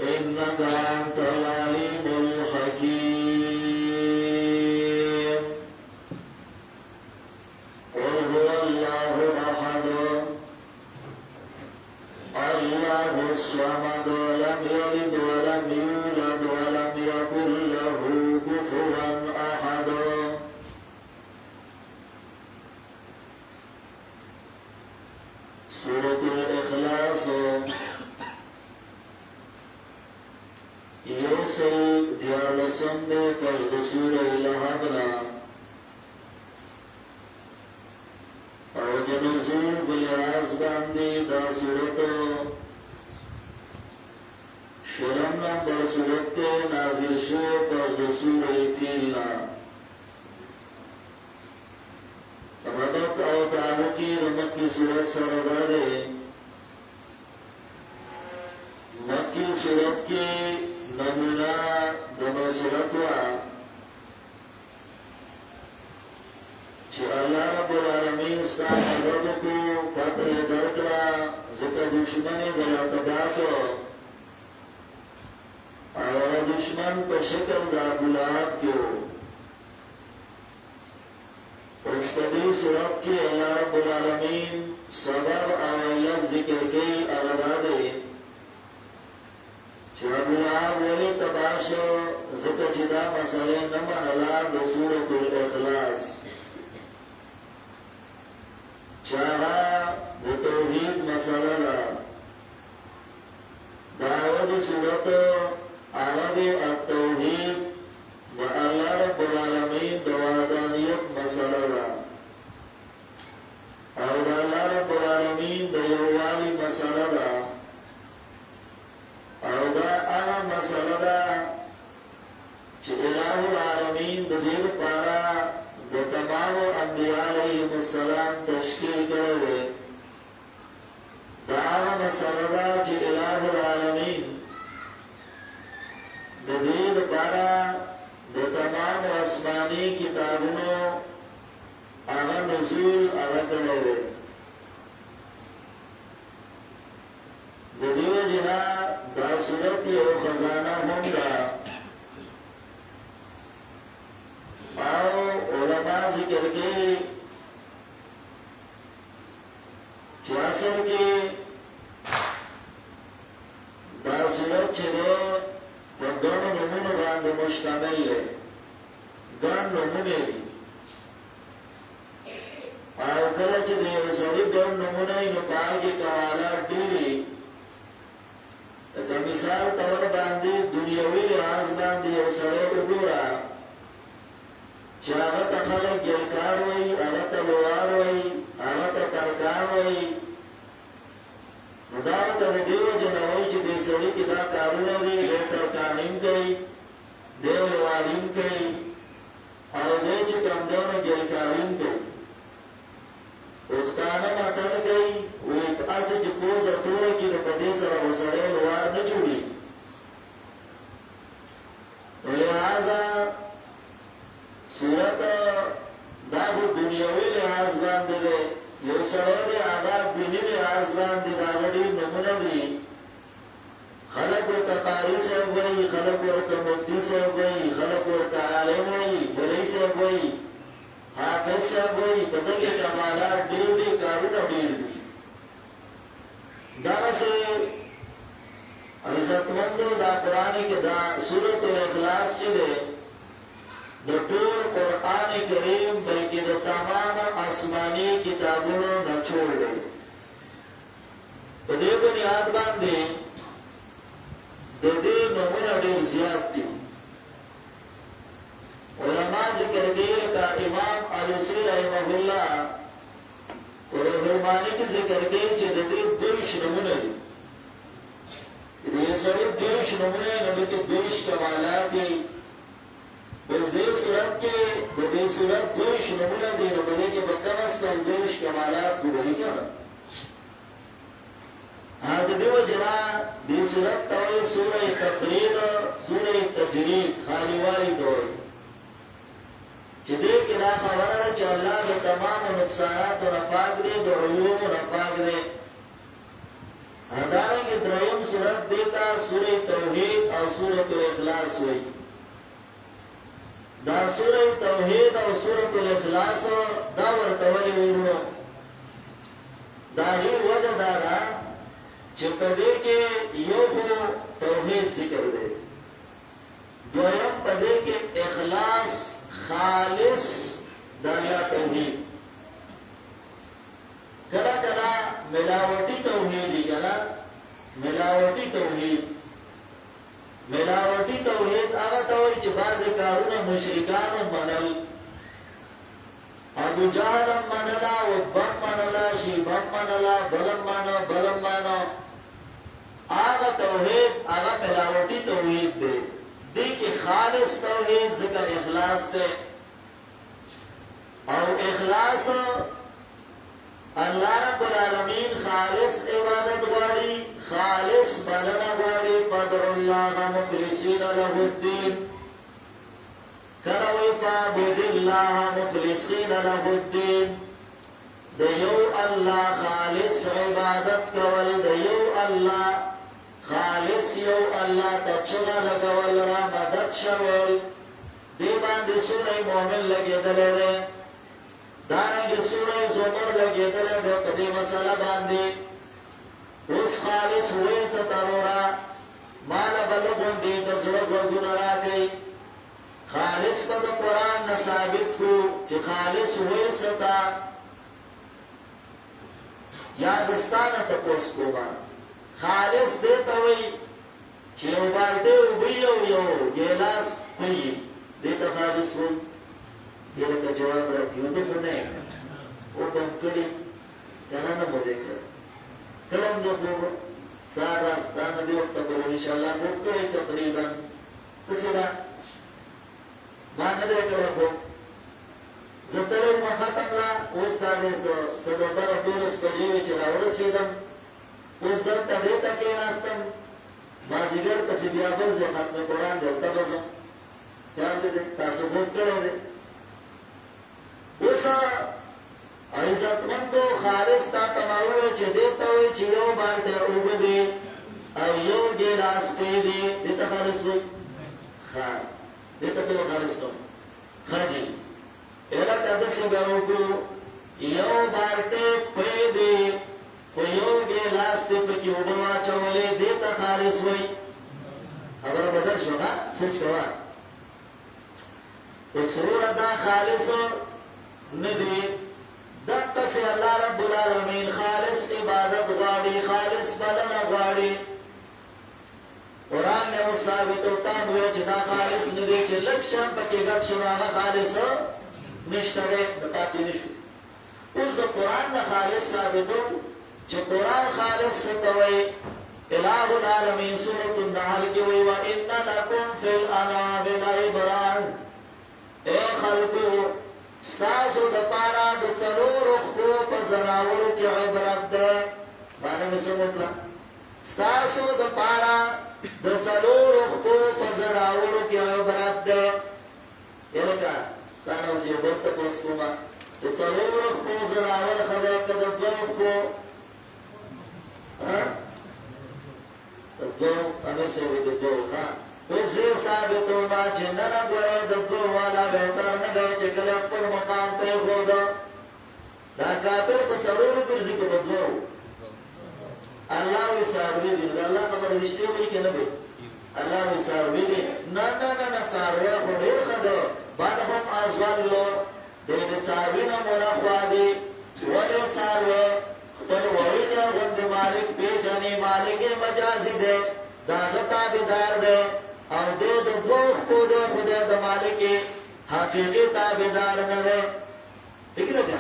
إنك أنت العليم الحكيم قل هو الله أحد الله الصمد لم يلد ولم يولد ولم يكن له كفوا أحد سورة الإخلاص يوصل ديار لسند قصد سورة لهبنا او جنزول بلعاز باندي دا سورة شرم نمبر سورة نازل شو قصد سورة فيلنا ربط او تعلقی رمکی سورة سردارے مکی سورة کی نمونا دنو سرطوا چه اللہ رب العالمین ستان رب کو پتر درکلا ذکر دشمنی دلاتباتو اور دشمن پر شکل دا بلاد کیو اس قدی سرط کی اللہ رب العالمین سبب آوائیت ذکر کی اغدادے چه ابو لہب ولی تباشو ذکر چدا مسئلے نمن اللہ دو سورة الاخلاص چاہا دو توحید مسئلہ دعوت سورة عرب التوحید و اللہ رب العالمین دو وحدانیت مسئلہ اور اللہ رب العالمین دو یوالی مسئلہ او دا اغا مسئلہ دا چه الہ العالمین دا دیر پارا دا تمام انبیاء علیہم السلام تشکیل کرده دا اغا مسئلہ دا چه الہ العالمین دا دیر پارا دا تمام اسمانی کتابونو اغا نزول اغا کرده دا دیو جنا دا صورت یو خزانہ هم دا او علماء ذکر کے چاسر کے دا صورت چھلے و گن نمون باند مشتمل ہے گن نمونے دی او کلچ دیو سوری گن نمونے نپاہ کی قوالات دیری دا مثال طور باندی دنیاوی لحاظ باندی او سڑے اگورا چاہتا خلق گلکار ہوئی آغتا لوار ہوئی آغتا ترکار ہوئی داوتا دیو جنوی چی دی سڑی کی دا کارونا دی دو ترکانیم کئی دیو لواریم کئی او دی چی کمدون گلکاریم کئی اختانا ماتن کئی ویت آسی چی پوزا تورا کی رو پدی سر و سڑے لوار نچوڑی لہذا صورت داگو دنیاوی لحاظ باندے دے یو سڑے آباد بینی لحاظ باندے داگڑی نمونہ دی خلق و تقاری سے ہوئی خلق و مفتی سے ہوئی خلق و عالم ہوئی بلی سے ہوئی حافظ سے ہوئی پتہ کے کمالات دیر دی کارونا دیر دی دا سے عزت مندو دا قرآنی کے دا سورة الاخلاص چلے دا طور قرآن کریم بلکہ دا تمام آسمانی کتابونو نچوڑ دے دے بنیاد باندے دے نمونہ دیر زیاد دی علماء ذکر دیر کا امام علوسی رحمہ اللہ اور رحمانی کی ذکر دیر چھ دے دوش نمونہ دی یہ سڑک دوش نمونہ نبی کے دوش کمالاتی بس دے صورت کے دے صورت دوش نمونہ دی نبی کے بکم استم دوش کمالات کو بلی کیا آدھ دیو جنا دی صورت توی سورہ تفرید سورہ تجرید خالی والی دور چه دیر که دا خبره چه اللہ دا تمام نقصانات و نفاق دی دا علوم و نفاق دے ادارنگی درہم سورت دیتا سورہ توحید او سورت الاخلاص ہوئی دا سورہ توحید او سورت الاخلاص دا ورطولی ویرو دا ہی وجہ دارا چپدے کے یو ہو توحید ذکر دے دویم پدے کے اخلاص خالص دا اللہ توحید کلا کلا ملاوٹی توحیدی کلا ملاوٹی توحید آغا توئی چه باز کارون مشرکان منل ابو جهل منلا وبن منلا شیبن منلا بلم مانا آغا توحید آغا ملاوٹی توحید دے دیکھ خالص توحید ذکر اخلاص دے او اخلاص اللہ رب العالمین خالص عبادت غاری خالص بلنا غاری فدر اللہ مخلصین له الدین کروی فابد اللہ مخلصین له الدین دیو اللہ خالص عبادت کول دیو اللہ خالص یو اللہ تچنا لگول را مدد شول دی باندی سورہ مومن لگے دلے دے دارنگی سورہ زمر لگے دلے دے قدی مسئلہ باندی اس خالص ہوئے ستارورا مالا بلغن دی تزرق وگن را گئی خالص پا دا قرآن نثابت کو چی خالص ہوئے ستا یازستانا تپوس کو با خالص دیتا ہوئی چی اوبارده اوبیو یو گیلاس ہوئی دیتا خالص ہوئی یہ لکا جواب رکھیو تو منے او بم کڑی کنا نمو دیکھا کلم دے خوب سار راستان دے وقت کرو انشاءاللہ خوب کڑی تقریبا کسی دا مان دے کرو خوب زتلو مخاتم لا اوز دا دے صدبر دولس پجیوی چلا ورسیدم اوز دلتا دیتا کے ناستم مازیگر کسی بیابر زی ختم قرآن دیلتا بزم خیال دے تاسو خوب کرو دے اوسا عزتمندو خالص تا تماوی چه دیتا ہوئی چه یو بارده اوگه دی او یو گیلاس پیدی دیتا خالص ہوئی خال دیتا پیو خالص نو خاجی ایلا تدسی بیوگو یو بارده پیدی و یو گیلاس دی پکی اوگوا چولی دیتا خالص ہوئی خبر بدل شو ها سوچ کوا اسرور دا خالص ندی دقا سے اللہ رب العالمین خالص عبادت غاڑی خالص بلنا غاڑی قرآن نے وہ ثابت ہوتا ہوئے چدا خالص ندی چھ لکشن پکی گکشن آگا خالص نشترے دقاتی نشو اس دا قرآن نا خالص ثابت ہو چھ قرآن خالص ستوئی الہ العالمین سورة النحل کی وی وَإِنَّ لَكُمْ فِي الْأَنَامِ لَعِبْرَةً اے خلقو ستاسو دا پارا دا چلور اخبو پا زناورو کی عبرت دے مانا میں سمجھنا ستاسو دا پارا دا چلور اخبو پا زناورو کی عبرت دے یہ لکا کانا اسی عبرت کو اس کو ما دا چلور اخبو زناور خدای کا دا دو اخبو دا دو امیر سے ہوئی دا دو وزی ثابتو ما چننا گوئے دکو والا بہتر نگئے چکل اپر مقام پہ خودا دا کافر پا چلور کرزی کو بدلو اللہ وی ساروی دی اللہ نمبر رشتے ہوئی کے نبی اللہ وی ساروی دی نا ساروی کو دیر خدے بعد ہم آزوان لو دید ساروی نمونا خوادی ولی ساروی پل وی نیا غند مالک پیچانی مالک مجازی دے داغتا بیدار دے اور دے دو دوخ کو دے خودے دو مالکی حقیقی تابدار نہ دے ٹھیک ہے کیا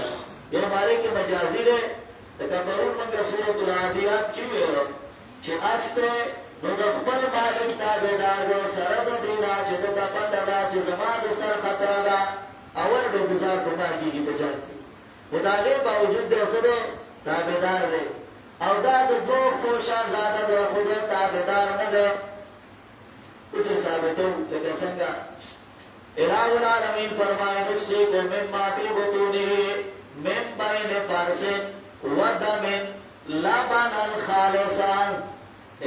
یہ مالکی مجازی دے لیکن برون منگا سورة العادیات کیوں ہے چھے استے نو دخبر مالک تابدار دے سرد دینا چھے دتا پندہ دا چھے زمان سر خطر دا اول دو گزار کو ماکی کی بجاتی مداغے باوجود دے سدے تابدار دے او دا دوخ کو شاہزادہ دے خودے تابدار نہ دے اسے ثابتو لیکن سنگا الہ العالمین فرمائے نسلیکو من ما فی بطونی من بین فرسن ودمن ذابانا الخالصان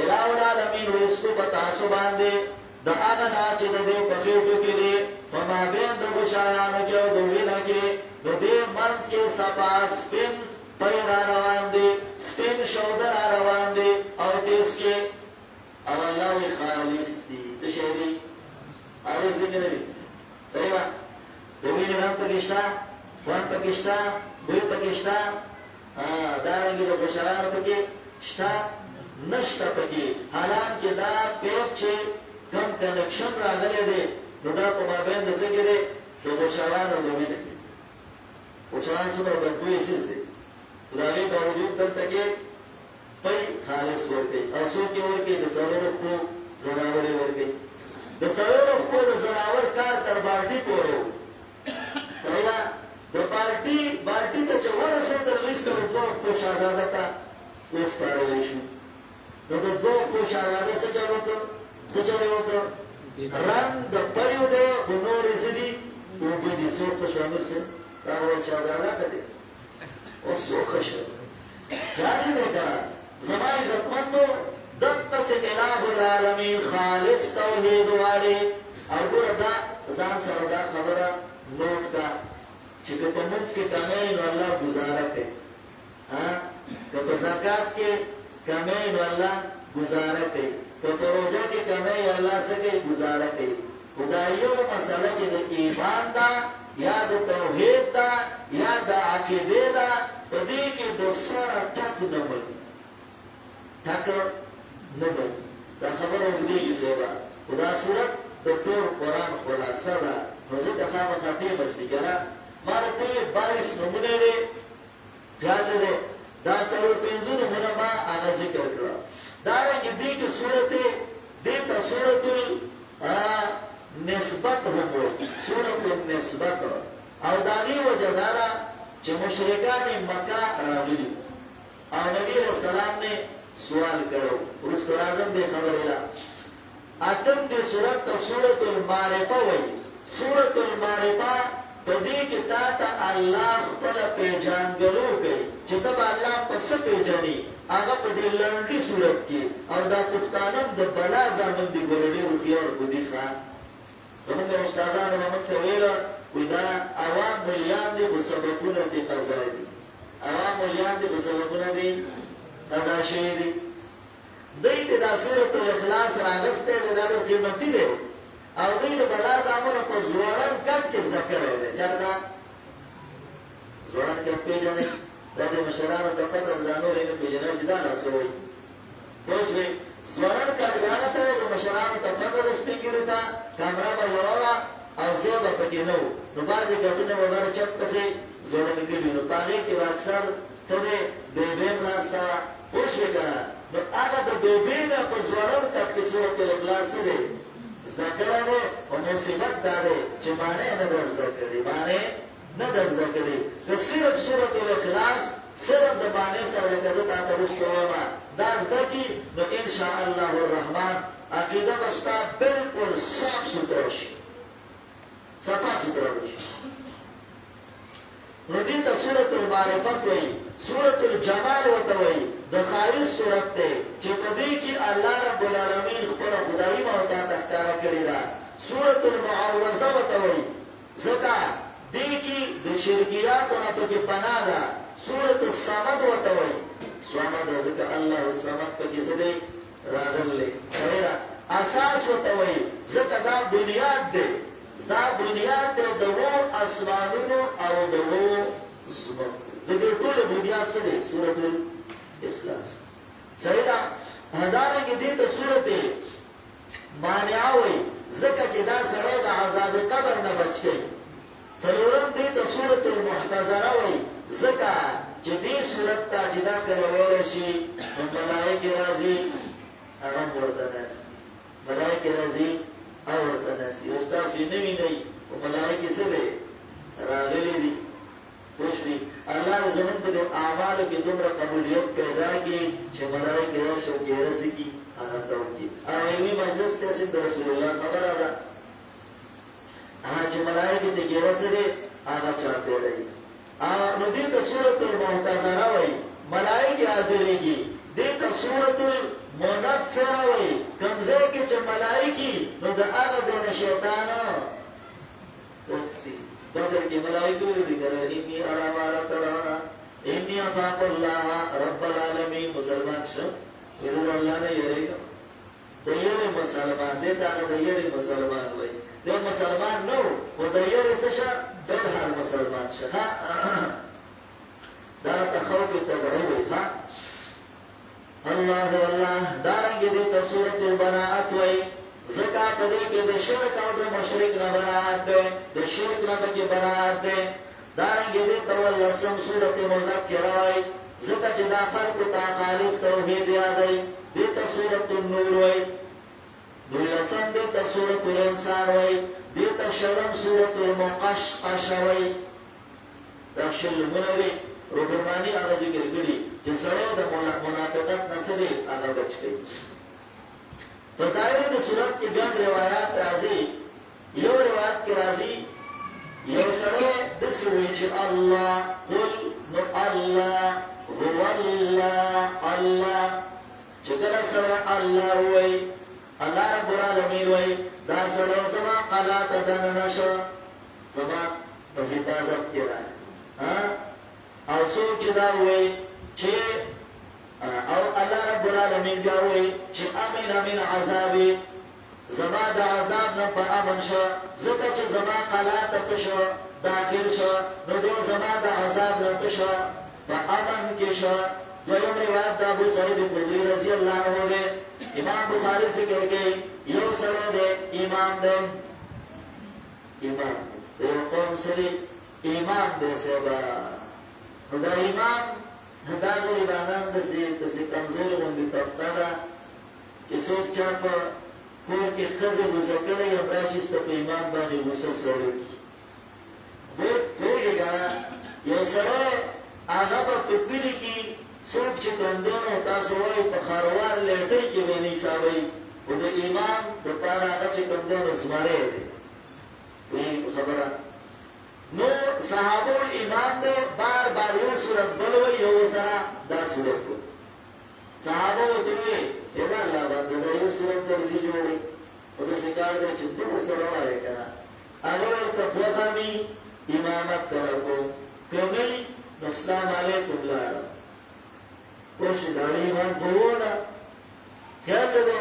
الہ العالمین رسکو بتاسو باندے دا آغنا چی دا دے پخیٹو کی دے وما بین دا گشایانو کیو دا وینا کی دا دے منز کے سپا سپین پیر آروان دے سپین شودر آروان دے اور دیس کے او اللہ وی خالص دی سشہری خالص دی کنی دی صحیح با دوینی رم پکشتا وان پکشتا بوی پکشتا دارنگی دا گشایانو پکی شتا نشتا پکی حالان کی دا پیپ چه کم کنکشن را غلی دے نو دا پا مابین دا سکی دے دا گشایانو دومی نکی گشایان سمر بدبوی سیز دے خداوی باوجود دلتا کے پی خالص ورکی او سو کی ورکی دا سرور اخو زناوری ورکی دا سرور اخو دا زناور کار تر بارٹی پورو صحیح دا بارٹی تا چوار سے در لیست رکو اخو شازادہ تا اس پارویشو نو دا دو اخو شازادہ سچلے وکر رنگ دا پریو دے نوری زدی اوگی دی سور خوشوامر سے تاوال شازادہ کدے او سو خشو خیالی دیکھا زمان عزتمندو دقا سے الہ العالمین خالص توحید والے اور بردا زان سردا خبرہ نوٹ کا چکہ پمنس کے کمین واللہ گزارہ کے کہ زکاة کے کمین واللہ گزارہ کے کہ روجہ کے کمین اللہ سے کے گزارہ کے خدایو مسئلہ چی دے ایمان دا یا دا توحید دا یا دا عقیدے دا پدی کی دوسرا ٹک نمل ٹک نمل دا خبر اگدی کی سیبا خدا صورت دا طور قرآن خلاصہ دا نوزی دخواب خطیب اجلی گرا مارا تیوی 22 نمونے دے خیال دے دا چلو پینزو نمونا ما آغا ذکر کرا دارنگی دی کی صورت دیتا صورت نسبت ہوگو صورت نسبت او داغی وجہ دارا چه مشرکان مکہ راغلی او نبی علیہ السلام نے سوال کرو رست رازم دے خبر الہ اتم دے صورت تا صورت المعرفہ وی صورت المعرفہ پدی کی تا اللہ خپل پیجان گلو گئی چه تب اللہ پس پیجانی آگا پدی لنڈی صورت کی او دا کفتانم دا بلا زامن دی گلڑی روکی اور بدی خان زمان دا استادان محمد طویلہ ودا عوام ملیان دی بسبکون دی قضائی دی عوام ملیان دی بسبکون دی قضا شوی دی دی دا صورت الاخلاص راگستے دی دا قیمتی دی او دی بلا زامن پا زوران کٹ کس دکر ہے چردا زوران کٹ پیجنے دا دی مشران و دقت ازدانو رین پیجنے جدانا سوئی پوچھ بھی زوران کٹ گانا تا دی مشران و دقت ازدانو تا کامرا با یوالا او زیبا پکی نو نو بازی گٹونه وغیر چپ کسی زوڑا نکلی نو پاگی که با اکثر سده بیبین لاستا پوشوی کنا نو آگا دا بیبین پر زوارم کت که صورت الاخلاص سده ازدکرانه و مصیبت داره چه مانه ندازدکری مانه ندازدکری که صرف صورت الاخلاص صرف دا مانه سر لکزت آتا رشتواما دازدکی نو انشاءاللہ الرحمن عقیده بشتا بلکل صاف سترش صفا سترہ دوش ندیتا سورت المعرفت وی سورت الجمال وطوئی دخائص سورت تے چپدی کی اللہ رب العالمین خپل خدایی موتا تختارا کری دا سورت المعوضہ وطوئی زکا دی کی د شرکیات نتو کی پناہ دا سورت الصمد وطوئی سوامد زکا اللہ الصمد پا کسی دے راغل لے اساس وطوئی زکا دا بنیاد دے دا بنیاد دے دو اسمانونو او دو زمان دو طول بنیاد سے دے سورت الاخلاص صحیح دا ہدارنگی دیتا سورت مانعاوی زکا چی دا سرے دا عذاب قبر نبچ گئی سلورم دیتا سورت المحتضراوی زکا چی دی سورت تا چی دا کلویرشی ملائک رازی اغم وردناسی ملائک رازی آورتا ناسی استاس وی نوی نئی و ملائکی سبے راغلی دی خوشوی اللہ زمن پر اعمالو کی دمرا قبولیت پیدا کی چھ ملائکی رشو کی رسی کی آننداو کی آئیوی مجلس کیسے در رسول اللہ خبر آدھا چھ ملائکی تی رسی دے آغا چاہتے رہی ندیتا سورت المحتضرہ وی ملائکه حاضرېږي دې ته سورۃ المنفر وایي. کوم ځای کې چې ملائکې نو د هغه ځای نه شیطان وتښتي. بدر کې ملائکه ویلي کنه انی ارا ما لا ترون انی اخاف الله رب العالمین. مسلمان شو ویل الله نه یریږي د یوه مسلمان دې ته د یوه مسلمان وایي. دې مسلمان نو او د یوه څه شه د هر مسلمان شه دا تخوف تبعوی ها. الله الله دارنګ دې ته سورۃ البراءت وایي. زکات دې کې د شرک او د مشرک نه براءت ده، د شرک نه کې براءت ده. دارنګ دې ته ولسم سورۃ مذکر وایي. زکات چې دا خلق ته خالص توحید یادای دې ته سورۃ النور وایي. ولسم دې ته سورۃ الانسان وایي. دې ته شلم سورۃ المقشقش وایي. دا شلمونه وي روحانی هغه ذکر کړي چې سره د منافقت نسره هغه بچ کړي. په ظاهر د صورت کې ګڼ روایت راځي. یو روایت کې راځي یو سره د سوي چې الله قل نو الله هو الله چې کله سره الله وایي الله رب العالمین وایي دا سره زما قلا ته دننشه زما په حفاظت کې راځي. او څوک چې دا وایي چې او الله رب العالمین بیا وایي چې امن عذابي زما د عذاب نه په امن شه ځکه چې زما قلا ته څه شه داخل شه نو دې زما د عذاب نه څه شه په امن کې شه. دویم روایت د ابو سعید خدری رضی الله عنه دی. امام بخاری ذکر کوي یو سره دی ایمان دی ایمان د یو قوم سره ایمان دی سبا دا ایمان دا غریبانان داسې کمزوري غوندې طبقه ده چې څوک چا په کور کې ښځې غوسه کړی یم راشي ستا په ایمان باندې غوسه سړی کړي. پوهېږې که نه یو سړی هغه به په کلي کې څوک چې کندونو تاسو وایي په خاروار لیټۍ کې به نه حسابوي خو د ایمان دپاره هغه چې کندونو زمری دی. پوهېږې خبره نو صحابه ایمان دے بار بار یو صورت بلوی یو سرا دا صورت کو صحابه توی اینا اللہ بانده دا یو صورت درسی جوڑی و دا سکار دے چھ دو سرا آئے کنا اگر تقوقامی امامت کرکو کمی نسلام علیکم لارا کوشی داری ایمان بھونا خیال دے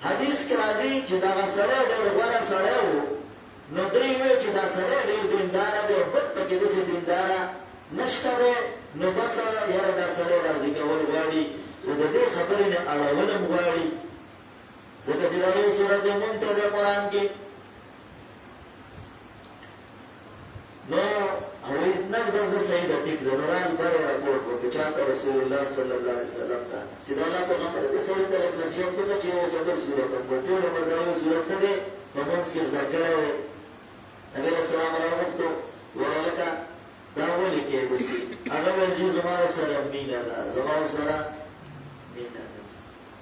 حدیث کے راضی چھ دا سڑے دیر غورا سڑے ہو نو دوی وی چې دا سره ډېر دینداره دی بد پکې داسې دینداره نشته دی نو بس یاره دا سره راضي کول غواړي خو د دې خبرې نه اړول هم غواړي ځکه چې دا یو صورت مونته دی قرآن کې نو هغوی نه بس د صحیح ده ټیک ده نو رال بره راپورټ وکړو چاته رسول الله صلی الله علیه وسلم ته چې د الله پیغمبر دې سړي ته نصیحت وکړه چې یو صبر صورت وکړو ټول عمر دا یو صورت څه دی په منځ کې زده کړی دی. نبی علیہ السلام راوغوښتو ورلکه دا ولې کېدسي هغه ویل چې زما ورسره مینه ده زما ورسره مینه ده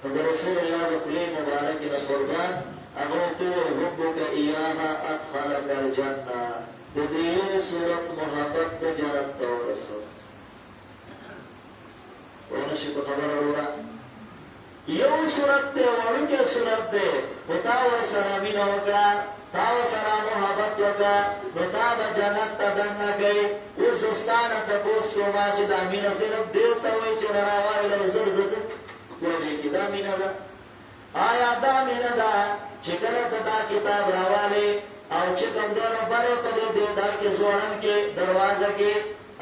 نو د رسول الله د خولې مبارکې نه قربان هغه ورته وویل حبک ایاها ادخلک الجنه د دې یو صورت محبت د جنت ته ورسول. ونشي په خبره وروره یو صورت دی وړوکی صورت دی خو تا ورسره مینه وکړه تا ورسره محبت وکړه نو تا به جنت ته دننه کوي. اوس زه ستا نه تپوس کومه چې دا مینه صرف دې ته وایي چې نه راوایله زر ولیکي دا مینه ده آیا دا مینه ده چې کله ته دا کتاب راوالې او چې کوم دونه بره په دې دیدار کې ځوړن کې دروازه کې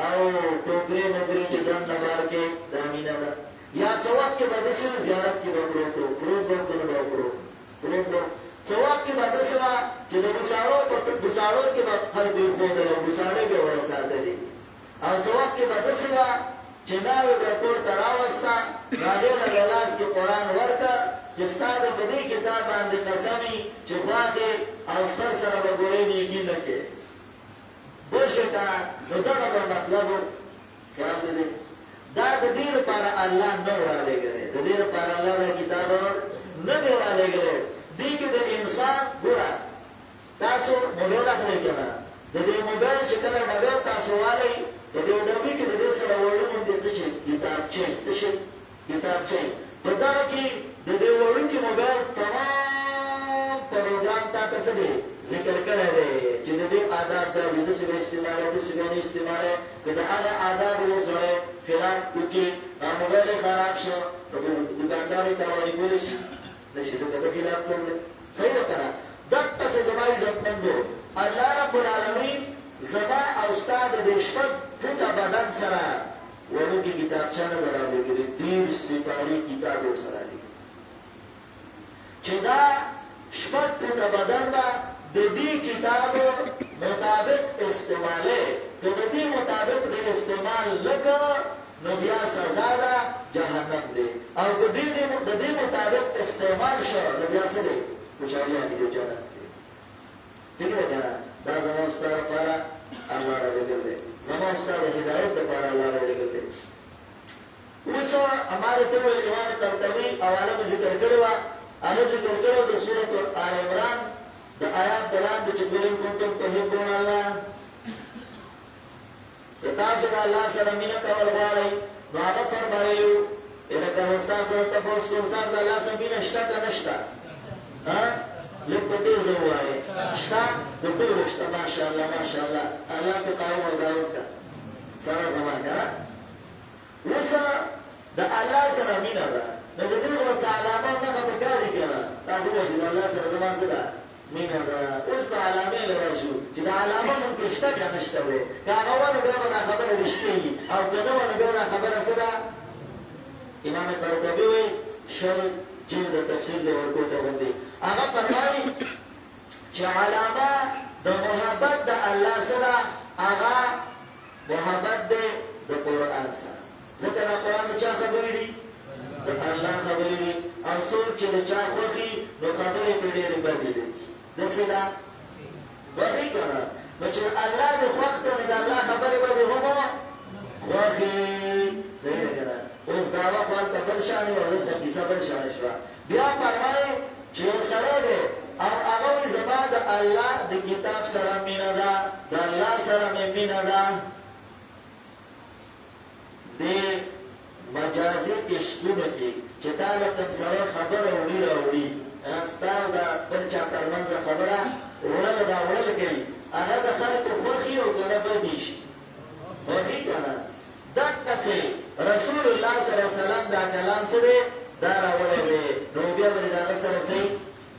او ټوکرې موکرې کې دننه بار کې دا مینه ده. یا څه وخت کې به داسې زیارت کې به پروت و پروت به ورته نه به پروت څه وخت کې به داسې وه چې د بوساړو په بوساړو کې به خلکو ایښودل او بوساړې به ورته ساتلې او څه وخت کې به داسې وه چې ناوې به کور ته راوسته هغې له به لاس کې قرآن ورکړه چې ستا د په دې کتاب باندې قسمي چې غواړې او ستر سره به ګورې نیکي نه کې پوه شوې که نه نو دغه به مطلب و خیال دې دی دا د دې لپاره الله نه رالیږلی د دې لپاره الله دا کتاب نه دی رالیږلی. دې کې د انسان ګوره تاسو موبایل اخلئ که نه د دې موبایل چې کله موبایل تاسو والئ په دې ډبې کې د دې سره وړو د څه شي کتابچه په دا کې د دې وړو کې موبایل تمام پروګرام تا څه دی ذکر کړی دی چې د دې آداب دا دي د څه استعمال د څه نه استعمال کله هغه آداب یو سره خلاف وکي موبایل خراب شو د دکانداري تاواني کول شي د شي څه خلاف کول صحیح ده دغه څه زمای زپندو الله رب العالمین زما او استاد د شپږ ټوټه بدن سره ورته کتابچه نه درلګي دیر سپاری کتاب سره دی چې دا شپږ ټوټه بدن با د دې کتاب مطابق استعماله که د دې مطابق د استعمال لګا نو بیا سزا ده جهنم دی او که د دې مطابق استعمال شو نو بیا څه دی خوشالي دی جنت دی دغه دا دا زموږ ستاره لپاره الله راغلی دی زموږ ستاره هدایت لپاره الله راغلی دی اوس امر ته ایمان ترتوی حواله ذکر کړو هغه ذکر کړو د سورۃ آل عمران د آیات دلان د چګلین کوم ته هیڅ الله تاسو د الله سره مینه کول غواړئ نو هغه فرمایي الکه استاد ته تاسو کوم سره د الله سره مینه شته که نشته ها لپاره زوای شته د ټول شته ماشاءالله الله په قائم او داوود سره زمانه وسه د الله سره مینه ده نو د دې په علامه نه به کاری کنه دا د الله سره زمانه ده مینه ده اوس په علامه لراشو چې د علامه ممکن شته که نشته وي که هغه ونه بیا به دا خبره رښتیا او که نه ونه بیا دا خبره څه ده امام قرطبي وایي شل جلد تفسیر دی ورکوټه باندې هغه فرمایي چې علامه د محبت د الله سره هغه محبت دی د قرآن سره ځکه دا قرآن د چا خبرې دي د الله خبرې دي او څوک چې د چا خوښي نو خبرې پرې ډېرې بدې دي داسې ده بدې که نه نو چې الله د خوښ ته نو د الله خبرې به د هغو خوښې صحیح ده که نه اوس دعوه خو هلته بل شانې وه دلته کیسه بل شانې شوه بیا فرمایي چې یو سړی دی او هغه وایي زما د الله د کتاب سره مینه ده د الله سره مې مینه ده د مجازي عشقونو کې چې تا له کوم سړی خبره وړي راوړي ستا او د بل چا ترمنځ خبره وړل راوړل کوي هغه د خلکو خوښي او که نه بدي شي خوښي که نه دقسې رسول الله صلی الله علیه وسلم دا کلام څه دی دا راوړی دی نو بیا به د هغه سره څه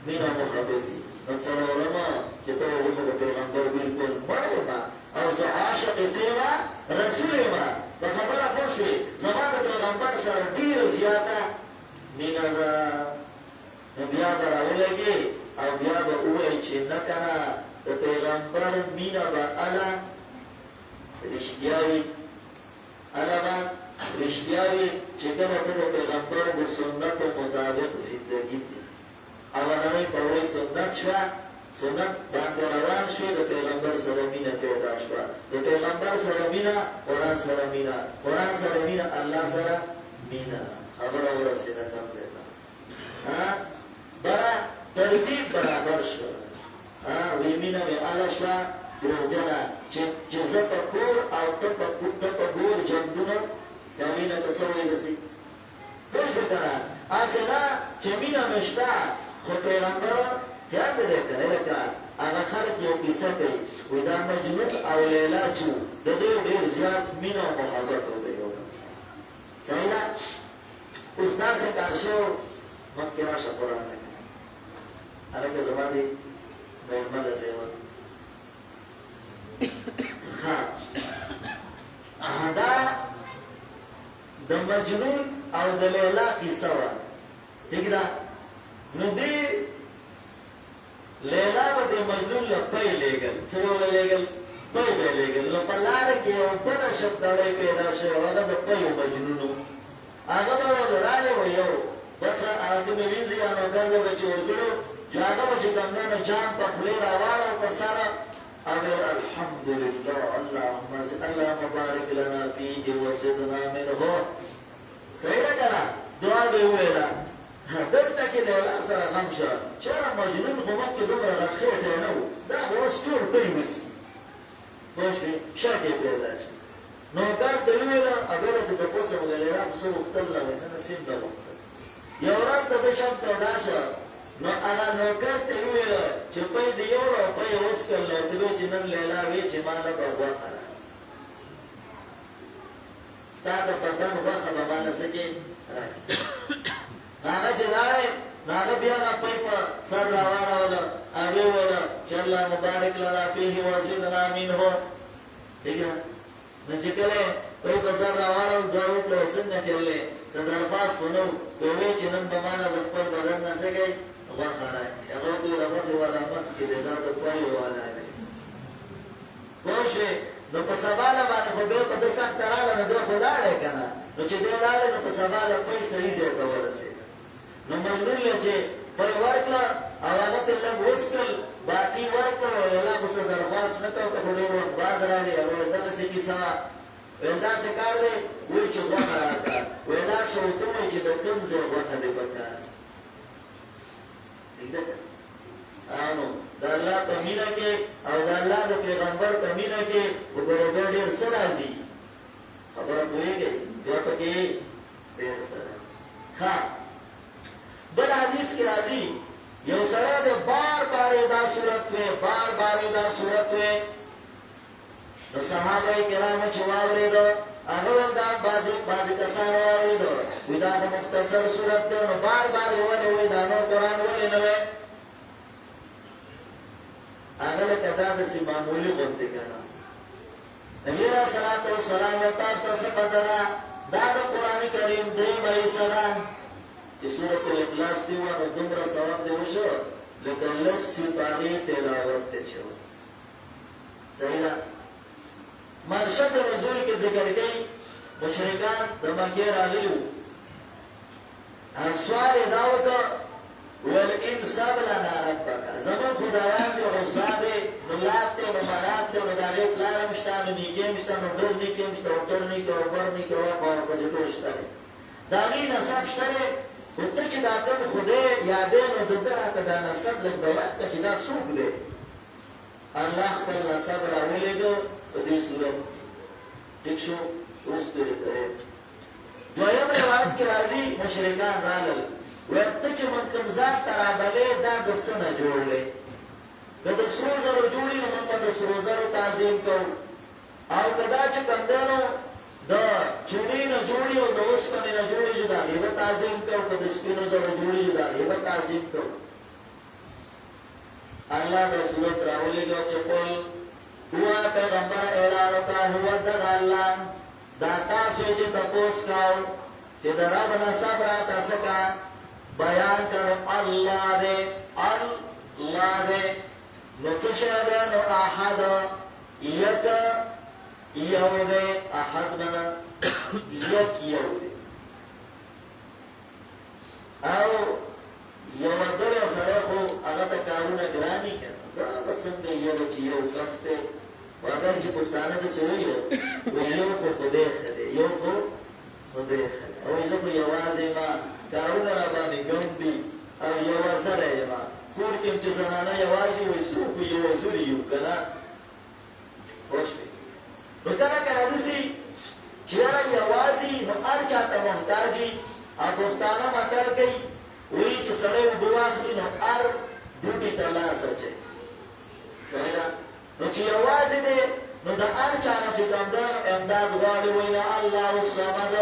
مینه محبت وي نو څلورمه چې ته وایې د پیغمبر بلکل مړ یم او زه عاشق یې څه یم رسول یم په خبره پوه شوې زما د پیغمبر سره ډېره زیاته مینه ده نو بیا به راولګې او بیا به ووایي چې نه که نه د پیغمبر مینه به هله رښتیا وي هله رښتیاوي چې کله ته د پیغمبر د سنتو مطابق زندګي دي اولنۍ په وایي سنت شوه سنت باندې روان شوې د پیغمبر سره مینه پیدا شوه د پیغمبر سره مینه قرآن سره مینه قرآن سره مینه الله سره مینه خبره ورسېده کم ځای ته بله ترتیب برابر شوه وی مینه مې هله شوه دروغجنه چې زه په کور او ته په ګور جنګونه دا مینه ته څه وایي رسي پوه شوې که نه هسې نه چې مینه مې شته خو پیغمبره یاد دی که نه لکه هغه خلک یو کیسه کوي وایي دا مجنون او لیلا چې و د دوی ډېر زیات مینه او محبت و د یو بل سره صحیح ده اوس داسې کار شوی مخکې راشه قرآن نه کوي هلکه زما دې مېلمه ده صحیح دا د مجنون او د لیلا کیسه وه ټیک ده نو دې لیلا به د مجنون له پی لېږل څه به له لېږل پی به یې لېږل نو په لاره کې یو بله شبدړی پیدا شوی هغه د پیو مجنون و هغه به ولاړې وه یو بس هغه مې وینځي یا نوکر به چې ورګړو چې هغه به چې کوم دی نو جام په خولې راواړو په سره أمر الحمد لله اللهم بارك لنا فيه وزدنا منه صحیح ده کنه دعا به وویله دلته کې لیلا سره غم شه چېرې مجنون خو مخکې دومره راخېټی نه و دا خو اوس ټول پی وسي پوه شوې شک یې پیدا شي نوکر ته ویله هغه ته تپوس وکړل را څه وختل لا نه سیم دا وخت یو ورځ د شپ پیدا شو نو هغه نوکر ته ویله چې په دې یو په وسکل له چې نن لیلا وی چې مالا بابا خره ستاسو په دغه وخت باندې سکه هغه چې راي هغه بیا په سر راوړل هغه ولا چې الله مبارک لنا فيه وزدنا منه دیګه نو چې کله په سر راوړل ځاو په څنګه چلې څنګه پاس ونو وې چې نن په معنا د خپل بدن نه سګي الله تعالی هغه د رحمت ولا مت کې د ذات کوي ولا واشه نو په سباله باندې په دې په د سخت رااله نو د خدای کنه نو چې دې لاله نو په سباله په صحیح ځای ته ورسېد نو مجبور چې په ورکړه او هغه ته له وسکل باقي ورکړه او الله مو سره درخواست نکاو ته په ډېر وخت بعد راغی او دغه څه کیسه ولدا څه کار دی وای چې وخت راکړه ولا شو ته چې د کوم ځای وخت دی پکار انو د الله په مینا کې او د الله د پیغمبر په مینا کې وګورئ ډېر سره راځي خبره کوي بیا پکې ډېر سره ها بل حدیث کې راځي یو سره د بار دا صورت دا صورت نو صحابه کرام چې واورېدو هغه دا باز کسان واورېدو دا د مختصر صورت دی نو بار وایي دا نو قرآن ولې نه وایي هغه له دا د سی معمولی غونډه کړه نبی رسول الله صلی الله علیه وسلم دا د قرآن کریم درې مې سره چې سورۃ الاخلاص دی او دومره ثواب دی وشو لکه لس سپاره تلاوت ته شو صحیح ده مرشد نزول کې ذکر کوي مشرکان د مکه راغلي سوال دا وکړه ولئن سبلنا ربك زمان خدایان دی غصابه ملات دی ومنات دی وداره پلار مشتان و نیکی مشتان و دور نیکی مشتان و تر نیکی و بر نیکی و بزرگو شتاره داغی نصب شتاره و تا چه داکن خوده یادین و ددر حتی دا نصب لگ بیاد تا که دا سوک ده اللہ پر نصب راولی دو و دی صورت ٹک شو اوست دوری کرے دویم روایت کی رازی مشرکان رالل وقتی چې من کوم ذات ترابلې دا د څه نه جوړلې که د سرو زرو جوړي نو موږ د سرو زرو تعظیم کوو او که دا چې کوم دی نو د چوڼۍ نه جوړي او د اوسپنې نه جوړي چې د هغې به تعظیم کوو که د سپینو زرو جوړي چې د هغې به تعظیم کوو الله د صورت راولېږه چې قل هو پیغمبر اعلان وکړه هو دغه الله دا تاسو چې تپوس کوو چې د رب نسب راته څه کا بیان کرو اللہ دے نو چشد نو احد یک یو دے احد منا یک یو دے او یو در سرخو اغتا کارونا گرانی کرنا گرابت سنده یو چی یو کستے واگر چی پختانا دسوئیو و یو کو خودے خدے یو کو خودے خدے او ایزا کو یوازی ما کارونه را باندې ګوندي او یو سره یې ما کور کې چې زنانه یوازې وي څوک یو سوري یو کنه خوشي نو کله دسی چې را یوازې نو هر چاته محتاجي او پښتانه متل کوي وی چې سره وبواخلي نو هر ډوټي ته لاس اچي صحیح ده نو چې یوازې دې نو د هر چا نه چې کوم ده امداد غواړي وینا الله الصمد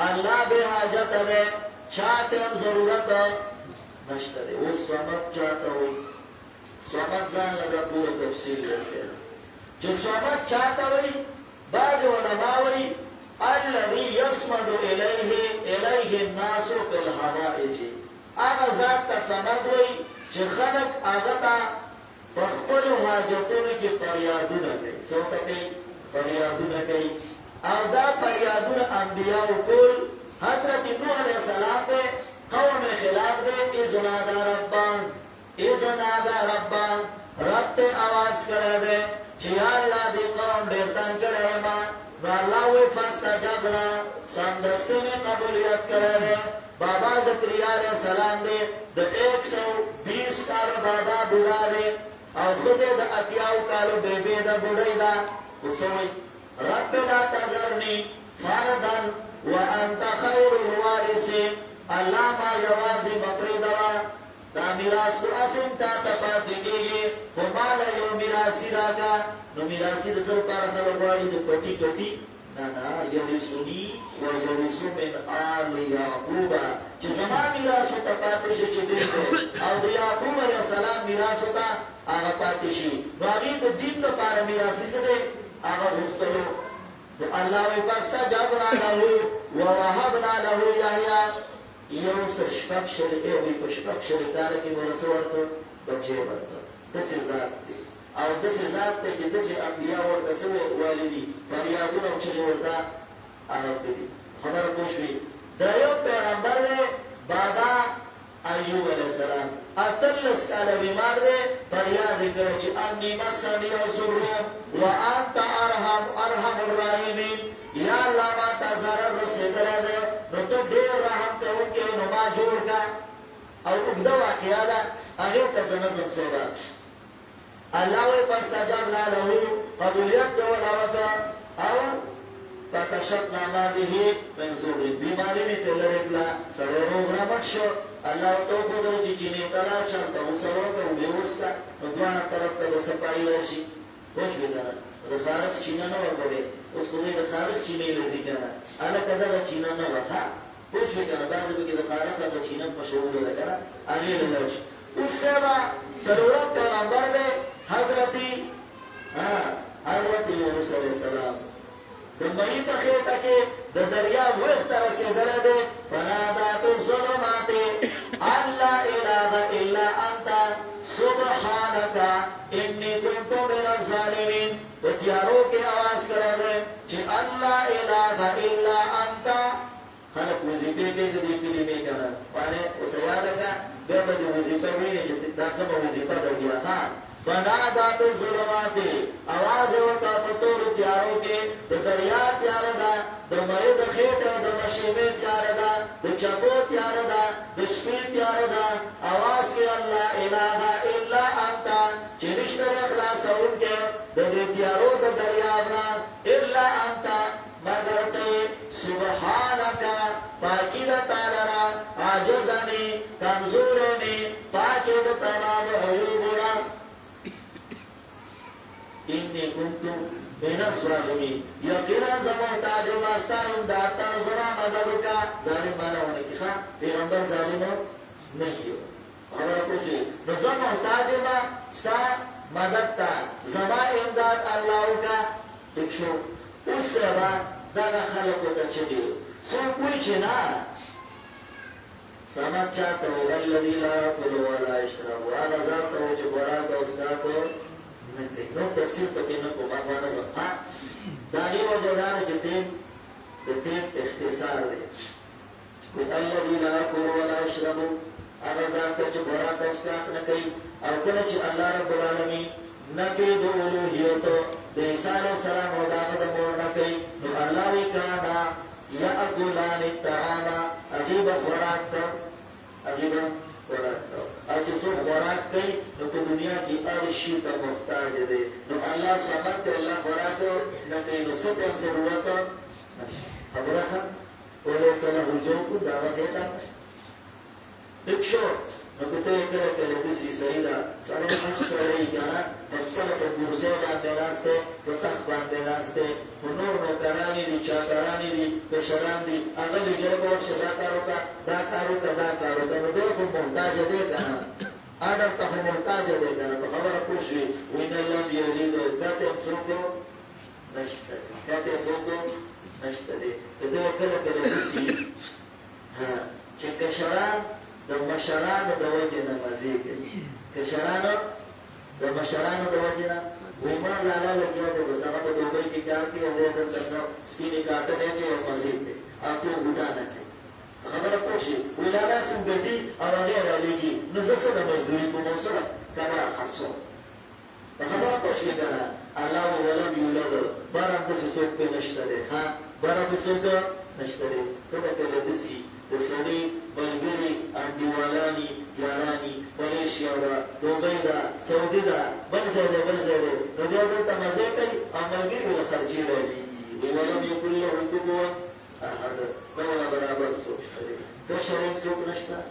الله به حاجت ده چاہتے ہم ضرورت نشتہ دے وہ سومت چاہتا ہوئی سومت زان لگا پورا تفصیل جیسے جو سومت چاہتا ہوئی بعض علماء ہوئی الذي يصمد الیہ الناس فی الحوائج آغا ذات تا سمد ہوئی چه خلق آغتا پختل حاجتون کی پریادون کئی سوتا کئی پریادون کئی او دا پریادون انبیاء کل حضرت نوح علیہ السلام دے قوم خلاف دے ازنادا ربان رب تے آواز کرے دے چی اللہ دی قوم دیرتان کرے ما نو اللہ وی فاستجابنا سندستی میں قبولیت کرے دے بابا زکریا علیہ السلام دے دا 120 کالو بابا بوڑا دے او خزے دا اتیاو کالو بے بے دا بوڑی دا اسوئی رب لا تذرني فردا وانت خير الوارثين الله ما یوازې مپریدوا دا میراث کو اسیم تا پاتې کېږي خو مال یو میراثي راکا نو میراثي د سر پر خلک غواړي د پټي کټي نه یریسونی و یریسو من آل یعقوب چې زما میراث ته پاتې شي چې دین او د یعقوب علیه السلام میراث ته هغه پاتې شي نو هغه د دین لپاره میراثي څه دی هغه غوښتلو الله وی فاستجبنا له ووهبنا له یحیی یو شپږ شریکه وي په شپږ شریکانو کې ورسره ورته بچي ورته داسې ذات دی او داسې ذات دی چې داسې انبیا ورته سوي والدي فریادونه چې ورته هغه دي خبره پوه شوې دا یو پیغمبر دی بابا ایوب علیه السلام اتلس کاله بیمار دی فریاد یې کړی چې انی مسنی الضر وانت ارحم الراحمین یا الله ما ته ضرر رسېدلی دی نو ته ډېر رحم کوونکی نو ما جوړ کا او اوږده واقعه ده هغې ته زه نظم سوده الله وایي فاستجبنا له قبولیت دې ولوکړه او فکشفنا ما به من ضر بیماري مې ترې لرې کړه سړی روغ رمټ شو الله ورته وښودله چې چینې ته لاړ شه هلته غوسه وکړه اوبه وڅښه نو دواړه طرف ته به صفایي راشي پوه شوې که نه د خارق چینه نه وه کړې اوس خو د خارق چینې لځي که نه هلکه دغه چینه نه وه ښه پوه شوې که نه بعضې پکې د خارق هغه چینه مشهوره ده که نه هغې له لاړ شي اوس صاحبه څلورم پیغمبر دی حضرت یونس علیه السلام د مئی په خېټه کې د دریاب ویښ ته رسېدلی دی فنادا فی الظلمات ان لا اله الا انت سبحانک انی کنت من الظالمین په تیارو کې اواز کړی دی چې الله اله الا انت خلک وظیفې کوي د دې کلمې که نه معنې اوس یاده کړه بیا به دې وظیفه وینې چې دا کومه وظیفه ده بیا ها فنادا فی الظلمات اواز یې وکړه په تورو تیارو کې د دریا تیاره ده د مۍ د خېټې او د مشیمې تیاره ده د چپو تیاره ده د شپې تیاره ده اواز کې الله اله الا انت چې نشته دی خلاصوونکی د دې تیارو د دریاب نه الا انت مگر ته سبحانک پاکي ده تا لره عاجزنې کمزورې پاکې د تمام عیوبونه انی کنت من الظالمین یقینا زه محتاج یم ستا امداد ته نو زما مدد وکړه ظالم مانا ونه کښې ښه پیغمبر ظالم نه کړي خبره پوه شوې نو زه محتاج یم ستا مدد ته زما امداد الله وکړه ټیک شو اوس سبا دغه خلکو ته چې دي څوک وایي چې نه سمد چاته وایي الذي لا یأکل ولا یشرب هغه ذات ته وایي چې خوراک او څښاک نو تفسیر پکې نه کوم هغه نظم ها دا دی وجه دا چې د ټیم اختصار دی الذي لا یأکل ولا یشرب هغه ذات چې خوراک او څښاک نه کوي او کله چې الله رب العالمین نفي د الوهیت د عیسی علیه السلام او د هغه د مور نه کوي نو الله وی کانا یأکلان الطعام هغې به خوراک ته او چې څوک خوراک کوي نو په دنیا کې هر شي ته محتاج دی نو الله صمد دی الله خوراک نه کوي نو څه ته هم ضرورت خبره ښه ولیس له جوف دغه خېټه ټیک شو نو که ته یې کله کله داسې صحیح ده سړی موږ سړی که نه په خپله په کرسۍ باندې ناست دی په تخت باندې ناست دی خو نور نوکرانې دي چاکرانې دي کشران دي هغه لېږلی به ورشه دا کار وکړه دا کار وکړه دا کار وکړه نو دی خو محتاجه دی که نه اډر ته خو محتاجه دی که نه په خبره پوه شوې وینه لم یلد ګټې هم څوک نشته دی ګټې څوک نشته دی که دی کله کله داسې چې کشران د مشرانو د وجې نه مزې کوي کشرانو د مشرانو د وجې نه وایي ما لالا لګیا دی بس هغه په دوبۍ کې کار کوي او دی دلته سپینې کاټنې اچوي او مزې کوي او ته بوټان اچوي خبره پوه شي وایي لالا سم ګټي او هغې رالیږي نو زه څه د مزدوري کوم او سره کمره خرڅوم په خبره پوه شوې که نه الله ولم یولد بار هم داسې څوک پرې نشته دی ښه بار هم څوک نشته دی کله کله داسې د سړي ملګري انډیوالاني یاراني ملیشیا ده دوبۍ ده سعودي ده بل ځای دی بل ځای دی نو بیا دلته مزې کوي او ملګري له خرچې راځي ولم يكن له كفوا احد نولا برابر سوق شريك كشريك سوق نشتا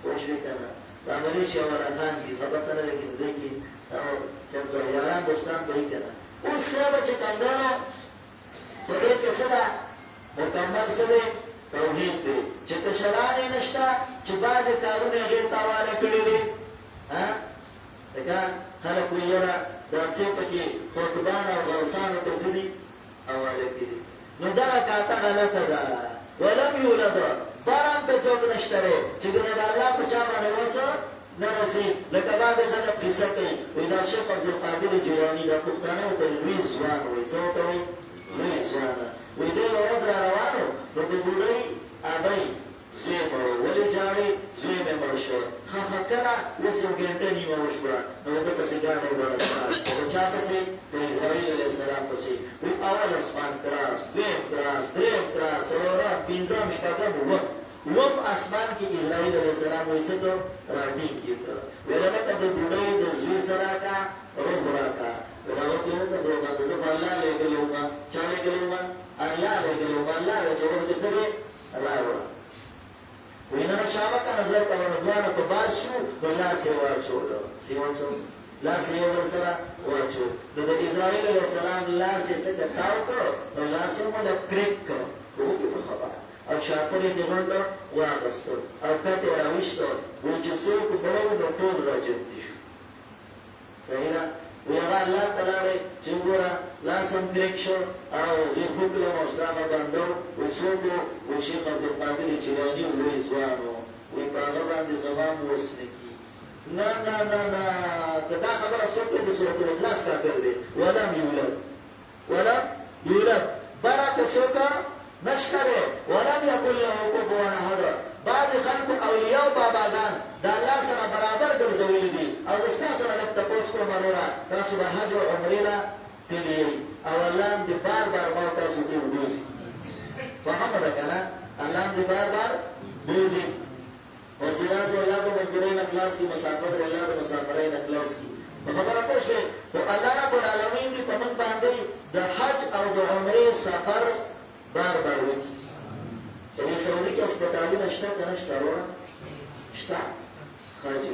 وشريك انا عملي شاور اخان دي فبطل لكن ديكي او چمتو یاران دوستان بهی کنا اس سبا چه کندانو پده کسدا مکمل سده توحید دی چه کشرانی نشتا چه باز کارونه غیر تاواله کلی دی دکا خلق ویرا دانسی پکی خوکبان او غوصان و کسدی اواله کلی نو دا کاتا غلطه دا ولم یولد باران پہ چوک نشتره چه گنه دا اللہ پچا مانے واسا نرسی لکه بعد خلق قصه کوي وی دا شیخ عبدالقادر جیلانی دا پختانه و تا لوی زوان وی سوتا وی لوی زوان وی دی ورد را روانو نو دا بودای آبای زوی مرو ولی جاری زوی میں مرشو خواہ کنا ویسیو گھنٹه نیمه وشبرا نو دا کسی گانه بارشنا و چا کسی دا اسرائیل علیہ السلام کسی وی اول اسمان کراس دویم کراس دریم کراس سلوران پینزام شپاکم وم اسمان کی اسرائیل علیہ السلام ویسے تو راٹین کی تو ولکه د بډای د زوی سره کا روح راکا ولکه د دوه د زما الله له ګلوما چاله ګلوما الله له ګلوما الله له جوړ دې سره راو وینا شابه کا نظر کړه دوه په باز شو ولا سیوا شو لا سیوا ورسره واچو د اسرائیل علیہ السلام لا سې څه تاو کړو لا سې مولا کریک کړو وګورئ په خبره او شاپری دی غنڈو واقستو او کتی راوشتو ویچسو کو برو نو طول را جدی شو صحیح نا ویغا اللہ تلالی چنگورا لاسم کرک شو او زین حکلم اوستراغ بندو ویسوکو ویشیخ عبدالقادر چیلانی ولوی زوانو وی پاغا باندی زمان وسنکی نا نا نا نا کتا خبر سوکو دی سورت الاخلاص کا کردی ولم یولد برا کسوکا نشکره ولم یکن له کفوا احد بعض خلق اولیاء و باباگان دا الله سره برابر ګرځولي دي او استا سره لکه تاسو کوم مرورا تاسو به حج او عمره لا تلي او الله دې بار ما تاسو ته وځي فهمت کنه الله دې بار وځي او دې راځي الله د مزدورین اخلاص کی مسافر الله د مسافرین اخلاص کی خبره پوښتنه او الله رب العالمین دې په من باندې د حج او د عمره سفر بار وکی وی سعودی که اسپتالی نشتا کنشتا رونا شتا خاجی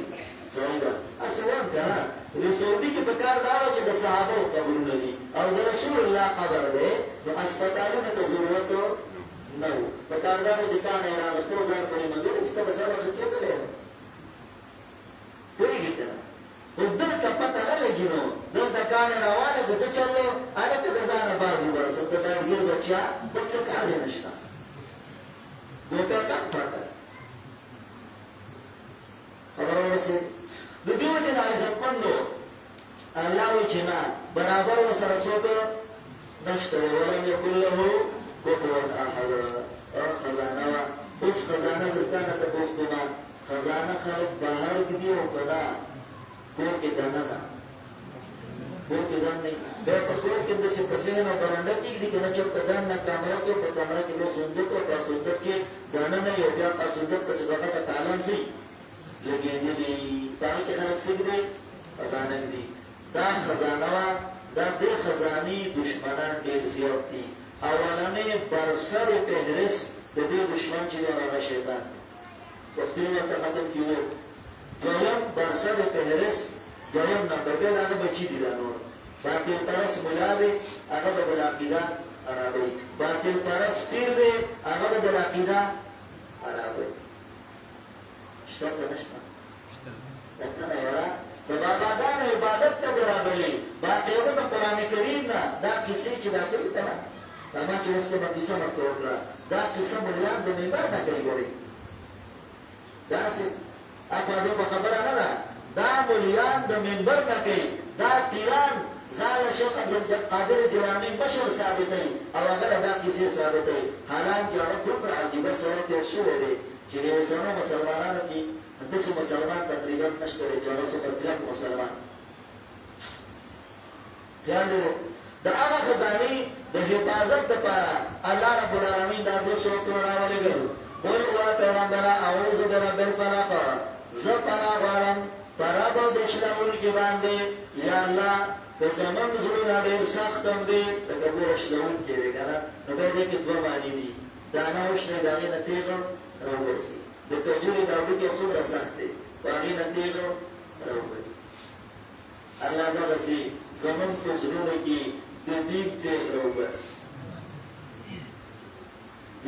سعیده اسوان کنا وی سعودی که بکار دارو چه دا صحابه و قبرو ندی او دا رسول اللہ قبر دے نو اسپتالی نا دا ضرورتو نو بکار دارو چه کان ایران استو زن کنی مندر استا بسالا خلقیو کلے کوئی گی کنا و دل کا پتہ نہ لگی نو دل دا کان روانه دا چه چلو آره که دا زان بازو برسل دا دارگیر بچیا بچ سکا دے نشتا دوتا کم پاتا خبرو رسی دو دیو جن عزت مندو اللہ وی چنا برابر و سرسوتو نشتا ولم یکن له کفوا احد خزانه و اس خزانه زستانه تپوس کنا خزانه خلق باہر گدی و کنا کور کے دانا دا کور کے دان نہیں بے پخور کے اندر سے پسین و برنڈا کی دی کنا چپ دان نا کامرہ کے پر کامرہ کے لئے سندر کو پا سندر کے دانا نہیں ہو گیا پا سندر پس گفا کا تالان سی لیکن یہ دی پاہی کے خلق سکھ دے خزانه دی دا خزانه دا دے خزانی دشمنان دیر زیاد دی اولانه برسر پہرس دے دشمن چلی آغا شیطان وقتی میں ختم کیوں دویم برسر پہرس دویم نمبر پید آغا بچی دی دانور باطل پرس ملا دے آغا دا بلاقیدہ عرابی باطل پرس پیر دے آغا دا بلاقیدہ عرابی شتا تا نشتا دکتنا یورا دا بابادان عبادت تا درابلی باقیدہ دا قرآن کریم نا دا کسی چی دا کری تنا دا ما چی وسط با کسا مکتوب را دا کسا ملیان دا ممبر نا کری گوری دا سی اپا دو با خبر ندا دا ملیان دا ممبر نا کری دا تیران زال شیخ عبدالقادر جیلانی مشر ثابتی او اگر دا کسی ثابتی حالانکہ اگر دو پر عجیبہ سوات شوئے دے چی دیوسانو مسلمانانو کی دس مسلمان تقریبا نشتره چالا سو پر کلک مسلمان خیال دے دا اغا خزانی دا حفاظت دا پارا اللہ رب العالمین دا دو سوکتو راولی گرو قول قوار پیغمبرا اعوذ برب الفلق زپنا غارم پرابو دشلاول کی باندے یا اللہ د زمن زړونه ډېر سخت هم دی لکه ګوره شلونکی دی که نه نو بیا دې کې دوه معنی دي دانه وشنې د هغې نه تېغه راوګرځي د کجورې دا وډوکې څومره سخت دی په هغې نه تېغه راوګرځي الله دغسې زمون په زړونو کې د دین تېغ راوباسي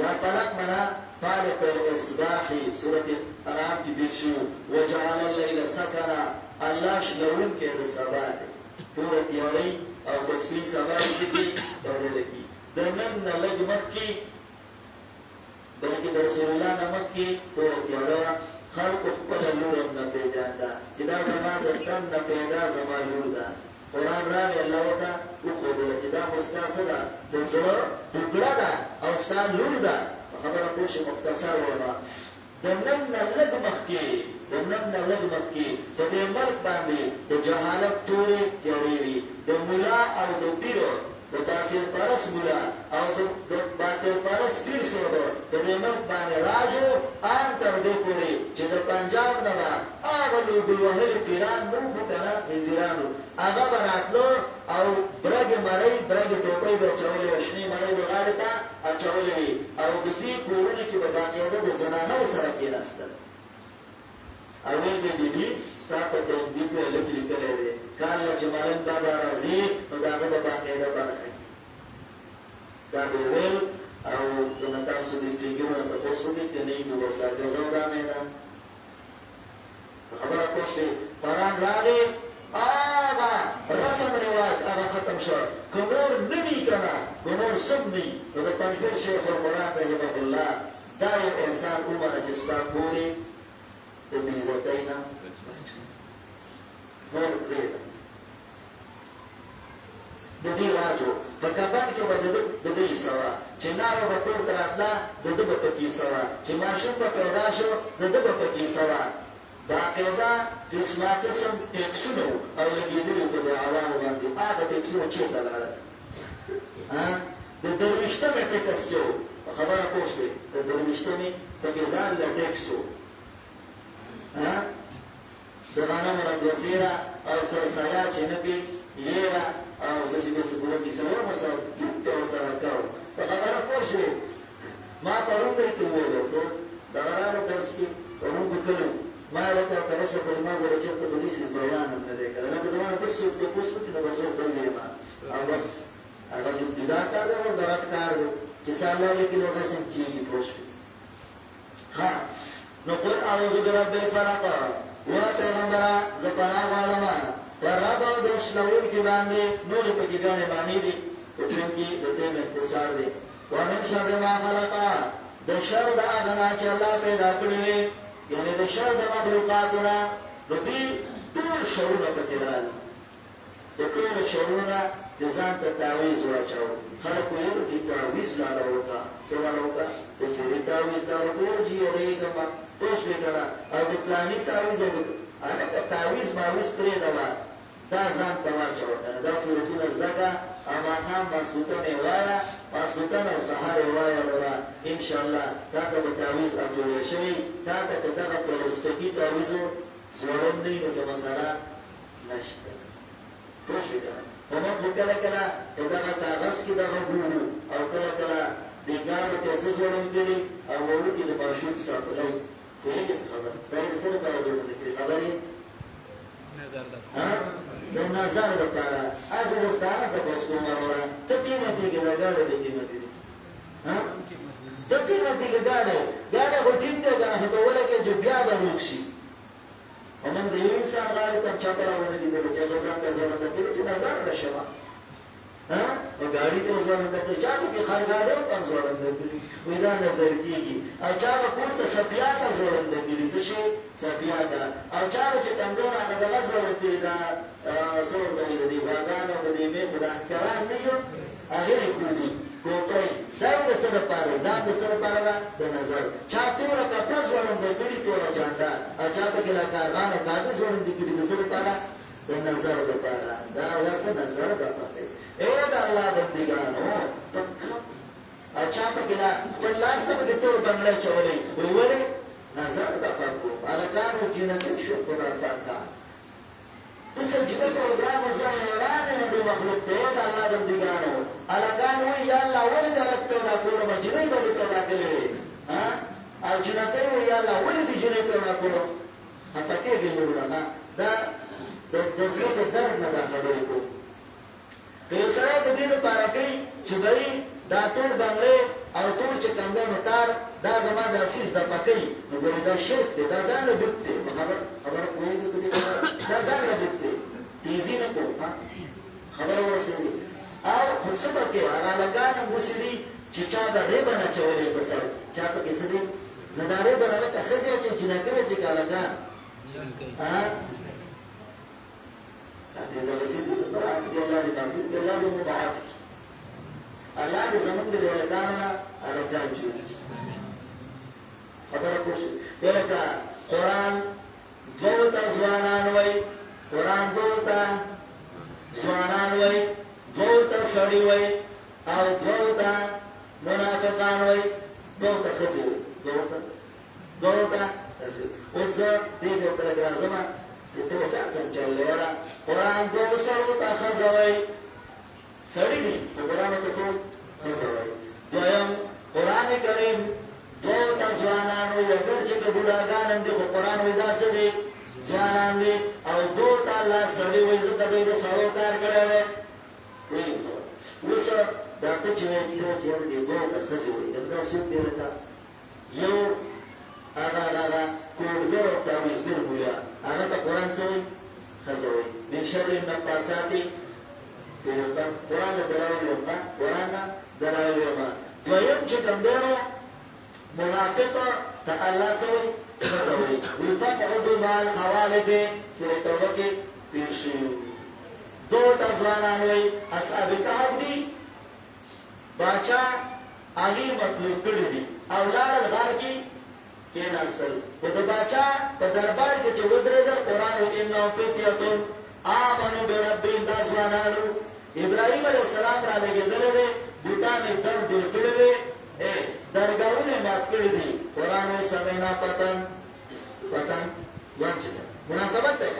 یا طلق منا طالق الاصباح سورة انعام کی دیر شو وجعل اللیل سکنا اللہ شلون کے دا سبا دے پورا تیاری او بسپین سبا سکی دوڑے لگی دنن نلگ مخ کی بلکہ دا رسول اللہ نمخ کی پورا تیارا خلق اخپل لورم نپیجاندا چدا زمان دتن نپیدا زمان لور دا قرآن راوی اللہ وطا اخودل چدا مستا صدا دزر دکڑا دا او ستا لور دا خبره پوش مختصر وما دنن نلگ مخی په دې ملک باندې د جهالت تورې تیارې وي د ملا او د پیرو د باطل پرست ملا او د باطل پرست پیر سره په دې ملک باندې راجو ان تر دې پورې چې د پنجاب نه هغه لوګي وهلي پیران نو په کنه نذیرانو هغه براتلو او برګ مړی برګ ټوپۍ به چولې وشني مړی د غاړې ته اچولې وي او د دې کورونه کې به باقاعده د زنانو سره کېناستل اول به دې ستاسو ته دې په لکه لیکلې ده کله چې مالن بابا راځي نو دا به باقاعده باندې دا به ول او د تاسو د سپیګرونو ته پوسټ کې نه یو وشلا جزا دا مې نه خبره کوشي پران راغی آغا رسم رواج آغا ختم شو کنور نمی کنا کنور سب نی تو دا پنجبیر شیخ و قرآن رحمه اللہ دار احسان عمر جسبا پوری تو بیزتینا نور پریدا ددی راجو پکابان که با ددی سوا چه نارو با پور تراتلا دد با پکی سوا چه ماشون با پیدا شو دد با پکی سوا باقاعده قسمه قسم ټیکسونه او لګېدلي په د عوامو باندې هغه ټیکسونه چېرته لاړل د درویشتمې ټیکس کې و په خبره پوه شوې د درویشتمې پکې ځان له ټیکس و د غنمو رنګوسیره او سرسایا چې نه پې یېره او داسې داسې پوره کیسه وم ورسره ګوپ ورسره کوو په خبره پوه شوې ما پرون دی کې وویل څه دغه راغله درس کې پرون به کلو ما لکه ترسه پر ما ګوره چېرته به داسې بیان هم نه دی کړی لکه زما نه بس څوک تپوس وکړي نو بس ورته ویم او بس هغه ابتدا کار دی او د رټ کار دی چې څه الله لیکي نو داسې هم کېږي پوه شوې ها نو قل اعوذ برب الفلق و پیغمبره زه پناه غواړم په رب او د شلوونکي باندې نورې پکې ګڼې معنې دي خو چونکې د ټیم اختصار دی ومن شر ما خلق د شر د هغه نه چې الله پیدا کړي وي یعنی د شر د مخلوقاتونه نو دوی ټول شرونه پکې راغلي د ټولو شرونه د ځان ته تعویض واچوه خلک ویل چې تعویض لاله وکړه څه لاله وکړه د یوې تعویض لاله وکړه چې یوریږم پوه شوې که نه او د پلاني تعویض هلکه تعویض ماویض پرېږده دا ځان ته واچوه که نه دا صورتونه زده کړه او ماښام ماسخوتن یې وایه ماسخوتن او سهار یې وایه لوره انشاءالله تا ته به تعویض اپلوډ شوي تا ته که دغه پلسټکي تعویض زوړن نه وي نو څه مسله نشته پوه شوې که نه خو موږ خو کله کله په دغه کاغذ کې دغه ګورو او کله کله د ګاڼو کې څه زوړن کړي او وړوکي د ماشوم ساتلی پوهېږې خبر دا یې د څه لپاره جوړونه کړي خبر یې د نظر دپاره هسې د ستانه تپوس کوم وروره ته قیمتي کې دا ګاډی د قیمتي دي ته قیمتي کې ګاډی خو ټیم دی که نه خو ته ولګې چې بیا به روغ شي او موږ د یو انسان غاړې ته هم چاته راونه لیدلو چې هغه ځان ته ځوړنده کړي چې نظر ده شوه او ګاډي ته ځوړنده کړي چا پکې خرګاډیو ته هم ځوړنده کړي وایي دا نظر کېږي او چا به کور ته څپیا ته ځوړنده کړي څه شی څپیا ته او چا به چې کمدونه هغه دغه ځوړنده کړي دا څه ورته وایي د دې غواګانو د دې میخو دا ښکران نه یو هغې یې ښودي کوپۍ دا یې د څه دپاره دا د څه دپاره ده د نظر چا توره کپړه ځوړنده کړي توره جانډه او چا پکې له کارغانو کاږه ځوړندې کړي د څه دپاره د نظر دپاره دا ورڅه نظر ده پکې ای د الله بندګانو او چا پکې لا خپل لاس ته پکې تور بنګړی چولی وایي ولې نظر ده پکو هلکان اوس جنتي شو قرآن پاکه سجده پروګرام وسایلانه نه دی مخلوق ته د الله بندګانو الکان وی یا الله ولې الک پیدا کړو مجنې به پیدا کړې ها او جنته وی یا الله ولې دې جنې پیدا کړو هغه کې ګورو نه دا د زړه د درد نه دا خبرې کو که یو سره د دې لپاره کوي چې بای دا ټول بنگلې او ټول چې کنده متار دا زما د اساس د پکې نو ګورې دا شرک دی دا ځان له بيته خبر کوی دې دا ځان له بيته تیزی نه کو خبر ورسېږي او خصوصا کې هغه لګان مسلی چې چا د ریبه نه چولې بسر چا په کې څه دي نه دا ریبه نه که خزي چې جنګره چې کالګان ها دې د وسیدو برات دی الله دې باندې دی الله دې مبارک الله دې زمونږ دې لګانا الګان جوړ خبره کوشش یلکه قران دوه ځوانان وای قران دوه ځوانان وای دوه سړی وای او دوه منافقان وای دوه خزي دوه اوس دې تر درازمه ته څنګه چلېرا قران دوه سړو ته خزوي سړی دی قران ته څو خزوي دویم قران کریم دوه ځوانان وای اگر چې بډاګان دې قران وای دا څه دی ځوانان دي او دوه الله سړی وای زه ته دې سړو کار کړو وای اوس دا ته چې دې دوه خزوي دا څه دی لکه یو هغه کوډګر او تاویزګر بویا هغه ته قران څه خزوي من شر النفاثات في العقد قران دلایل قران دلایل ما دویم چې کومو منافق ته الله څه خزوي وتقعد مع الحوالد سورۃ توبه کې پیش دوه ځوانان وي اصحاب کهف دي باچا علي مطلوب کړی دي او لار غار کې ناستل په د باچا په دربار کې چې ودرېد قران او انه فتياتون امنو بربهم دا ځوانانو ابراهيم عليه السلام را لګېدل دي بوتانه در دل کړل درګاونه مات کړی دي قران او سمینا پتن ځانچه مناسبت ده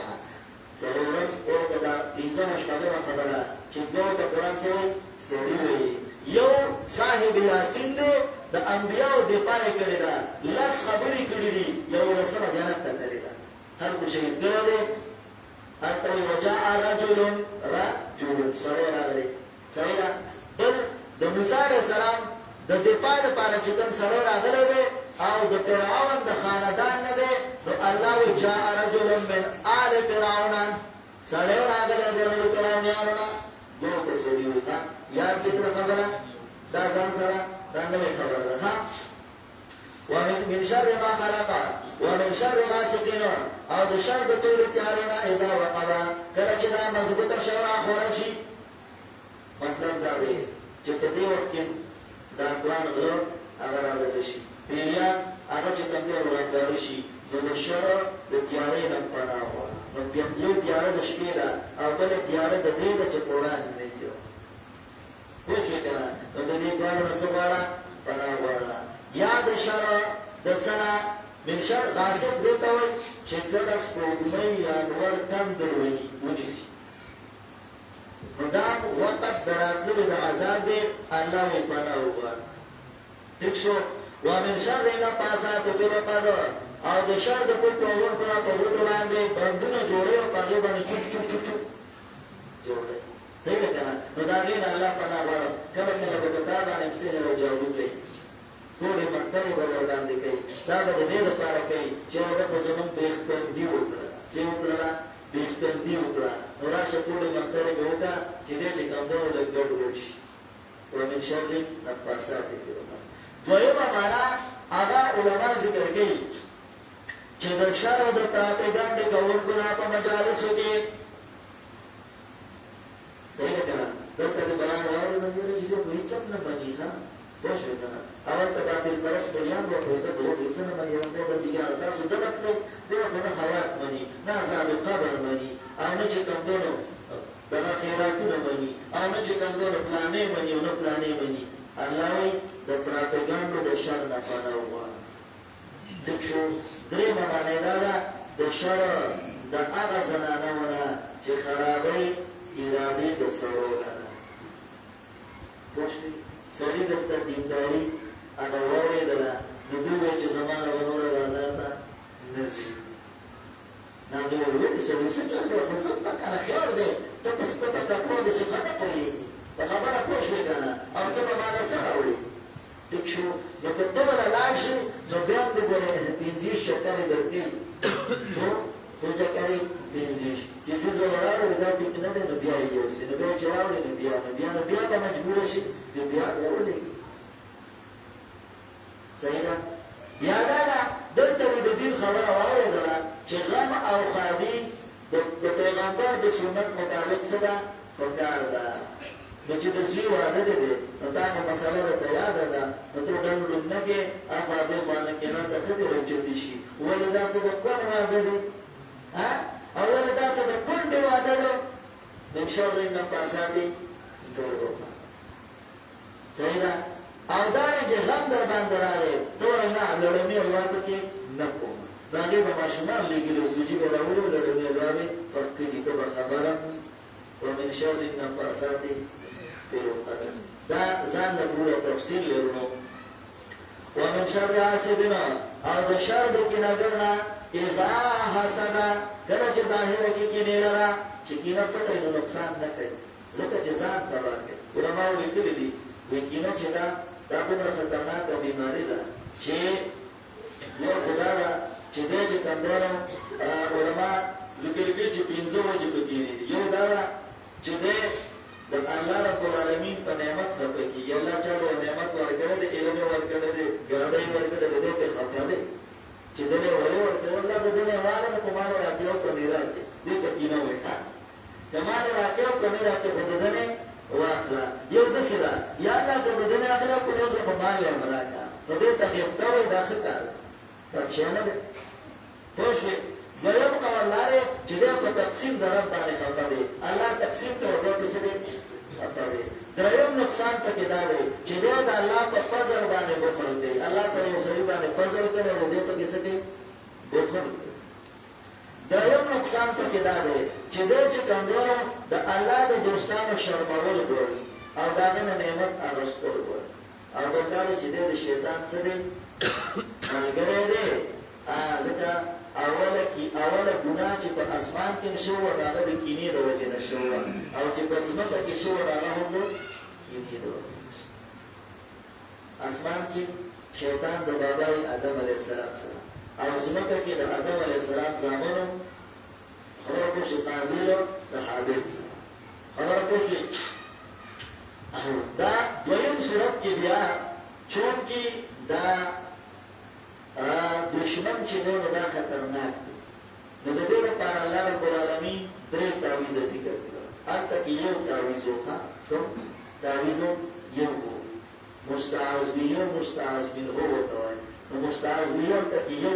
ضرورت او دا پنځه مشکله خبره چې دوه د قران سره سړي وي یو صاحب یاسین دی د انبیاء د پاره کړی دا لاس خبرې کړې دي یو رسمه جنت ته تللی دا هر کو شي کړه دې اته وجاء رجل سره راغلی سره بل د موسی علیه السلام د دې پاره چې کوم سره راغلی دی او د فرعون د خاندان نه دی نو الله وجاء رجل من آل فرعون سره راغلی دی د فرعونانو نه دوه څه دی وتا یاد دې خبره دا ځان سره دا نه خبره ده ها ومن شر ما خلق ومن شر غاسق او د شر د طول تیارنا اذا وقب کله چې دا مضبوطه شورا خورشي مطلب دا دی چې په دې وخت کې دا قرآن غلو هغه راغلی شي پیریا هغه چې کوم یو راغلی شي نو د شر د تیارې نه پناه وره نو یو تیاره د شپې ده او بل تیاره د دې چې قرآن نه دی پوښتنه کنه نو د دې قرآن نه سواله پناه وره یا د شر د سنا من شر غاسق دیتا وي چې کله سپوږمۍ یا نور تندر ونیسي نو دا وقت دراتلو د عذاب دی الله یې پناه وغواړه ټیک شو ومن شر نفاثات فی العقد او د شر د کوم ټولو په توګه باندې بندونه جوړي او په دې باندې چوپ جوړي څنګه کنه نو دا غیر الله پناه وغواړه کله کله په کتاب باندې څه نه جوړو کوي ټول مکتبه وړاندې کوي دا به دې لپاره کوي چې هغه په زمون په اختیار دی وکړه چې وکړه به اختیار دی وکړه نو راشه ټول مکتبه وکړه چې دې چې کومو له ګډ وشي ومن شر نفاثات فی العقد دویمه معنا هغه علما ذکر کوي چې د شر او د پراپګاندا کوونکو په مجالسو کې څنګه کنه دغه د بیان اورو د دې چې په هیڅ نه باندې ښه پوښتنه کنه اول ته باندې پرس بیان وکړي ته دوه هیڅ نه باندې یو ته دیګار تاسو دغه دغه حیات باندې نه عذاب قبر باندې او نه چې کوم دونو دغه خیراتونه باندې او نه چې کوم دونو پلانې باندې او نه پلانې باندې الله وي د پراپګاندا د شر نه پناه وغواړه دښو درې معنی دا د شر دا هغه زنانونه چې خرابۍ ارادې د سړو لره پوه شوې سړي درته دینداري هغه واورېدله نو دوی وایي چې زما نه به نوره بازار ته نه ځي هغې وویل سړي څه چل دی خو څه په کنه خیر دی ته په ککړو داسې ښه نه پوهېږي په خبره پوه شوې که نه او ته به ماله څه راوړې ټیک شو نو که ته بله لاړ شې نو بیا هم دې ګورې پنځه چکرې درکوي څو چکرې پنځه چې څیز به راوړې دا ټیک نه دی نو بیا یې یوسې نو بیا چې راوړې نو بیا به مجبوره شي چې بیا بیا ولېږي صحیح ده یا دا ده دلته مې د دین خبره واورېدله چې غم او ښادي د پیغمبر د سنت مطابق څه ده پکار ده نو چې د زوی واده دی نو تا نو مسله درته یاده ده نو ته ډنډ لومنه کې هغه واده باندې کېنه د ښځې راوچتې شي ولې داسې د کون واده دی او ولې داسې د کونډې واده ده من شر النفاثات في العقد صحیح ده او دارنګې غم در باندې راغی ته وایې نه لړمې الله پکې نه کوم نو هغې به ماشومان لېږلي او سوجي به راوړي و لړمې الله به فرق کړي ته به خبره ومن شر النفاثات في العقد دا ځان له پوره تفصیل لرو ومن شر حاسد او د شر د کینهګر نه اذا حسد کله چې ظاهره کې کینې لره چې کینه ته کوي نو نقصان نه کوي ځکه چې ځان تباه کوي علماو لیکلي دي کینه چې دا دومره خطرناکه بیماري ده چې یو خدا ده چې دی چې کمداره علما ذکر کوي چې 15 وجې په کینې دي یو دا ده چې دی د الله رب العالمین په نعمت خفه کېږي الله چاله نعمت ورکړی دی علم یې ورکړی دی ګاډۍ یې ورکړی دی دی پرې خفه دی چې دی یې ولې ورکړی الله د دې نه واله نو په ما راکړې او په مې راکړې دې ته کینه وایي که ما دې راکړې او که مې راکړې په د ده نه واخله یو داسې ده یا الله که د ده نه اخله کړو زه په ما یې هم راکړه نو دې ته غیفته وایي دا ښه کار بادشاه نه دی پوه شوې دویم قول لاره چې دی په تقسیم د رب باندې خفه دی الله تقسیم ته دی پسې دی خفه دی دریم نقصان پکې دا دی چې دی د الله په فضل باندې بخل دی الله په یو سړي باندې فضل کړی او دی پکې څه دی بخل دی دریم نقصان پکې دا دی چې دی چې کمزوره د الله د دوستانو شرمول ګوري او د هغې نه نعمت اخیستل ګوري او بل دا دی چې دی د شیطان څه دی ملګری دی ځکه اوله ګناه چې په اسمان کې شوه د هغه د کینې د وجې نه شوه او چې په ځمکه کې شوه د هغه هم د کینې د وجې نه شوه اسمان کې شیطان د بابای آدم علیه السلام سره او ځمکه کې د آدم علیه السلام زامنو خبره پوه شوې قابیل د حابیل سره خبره پوه شوې دا دویم صورت کې بیا چونکې دا دشمن چې دی نو دا خطرناک دی نو د دې لپاره الله رب العالمین 3 تعویضه ذکر کړل هلته کې یو تعویض وکړه څه تعویض یو مستعاذ به او مستعاذ منه ورته وایي نو مستعاذ به هلته کې یو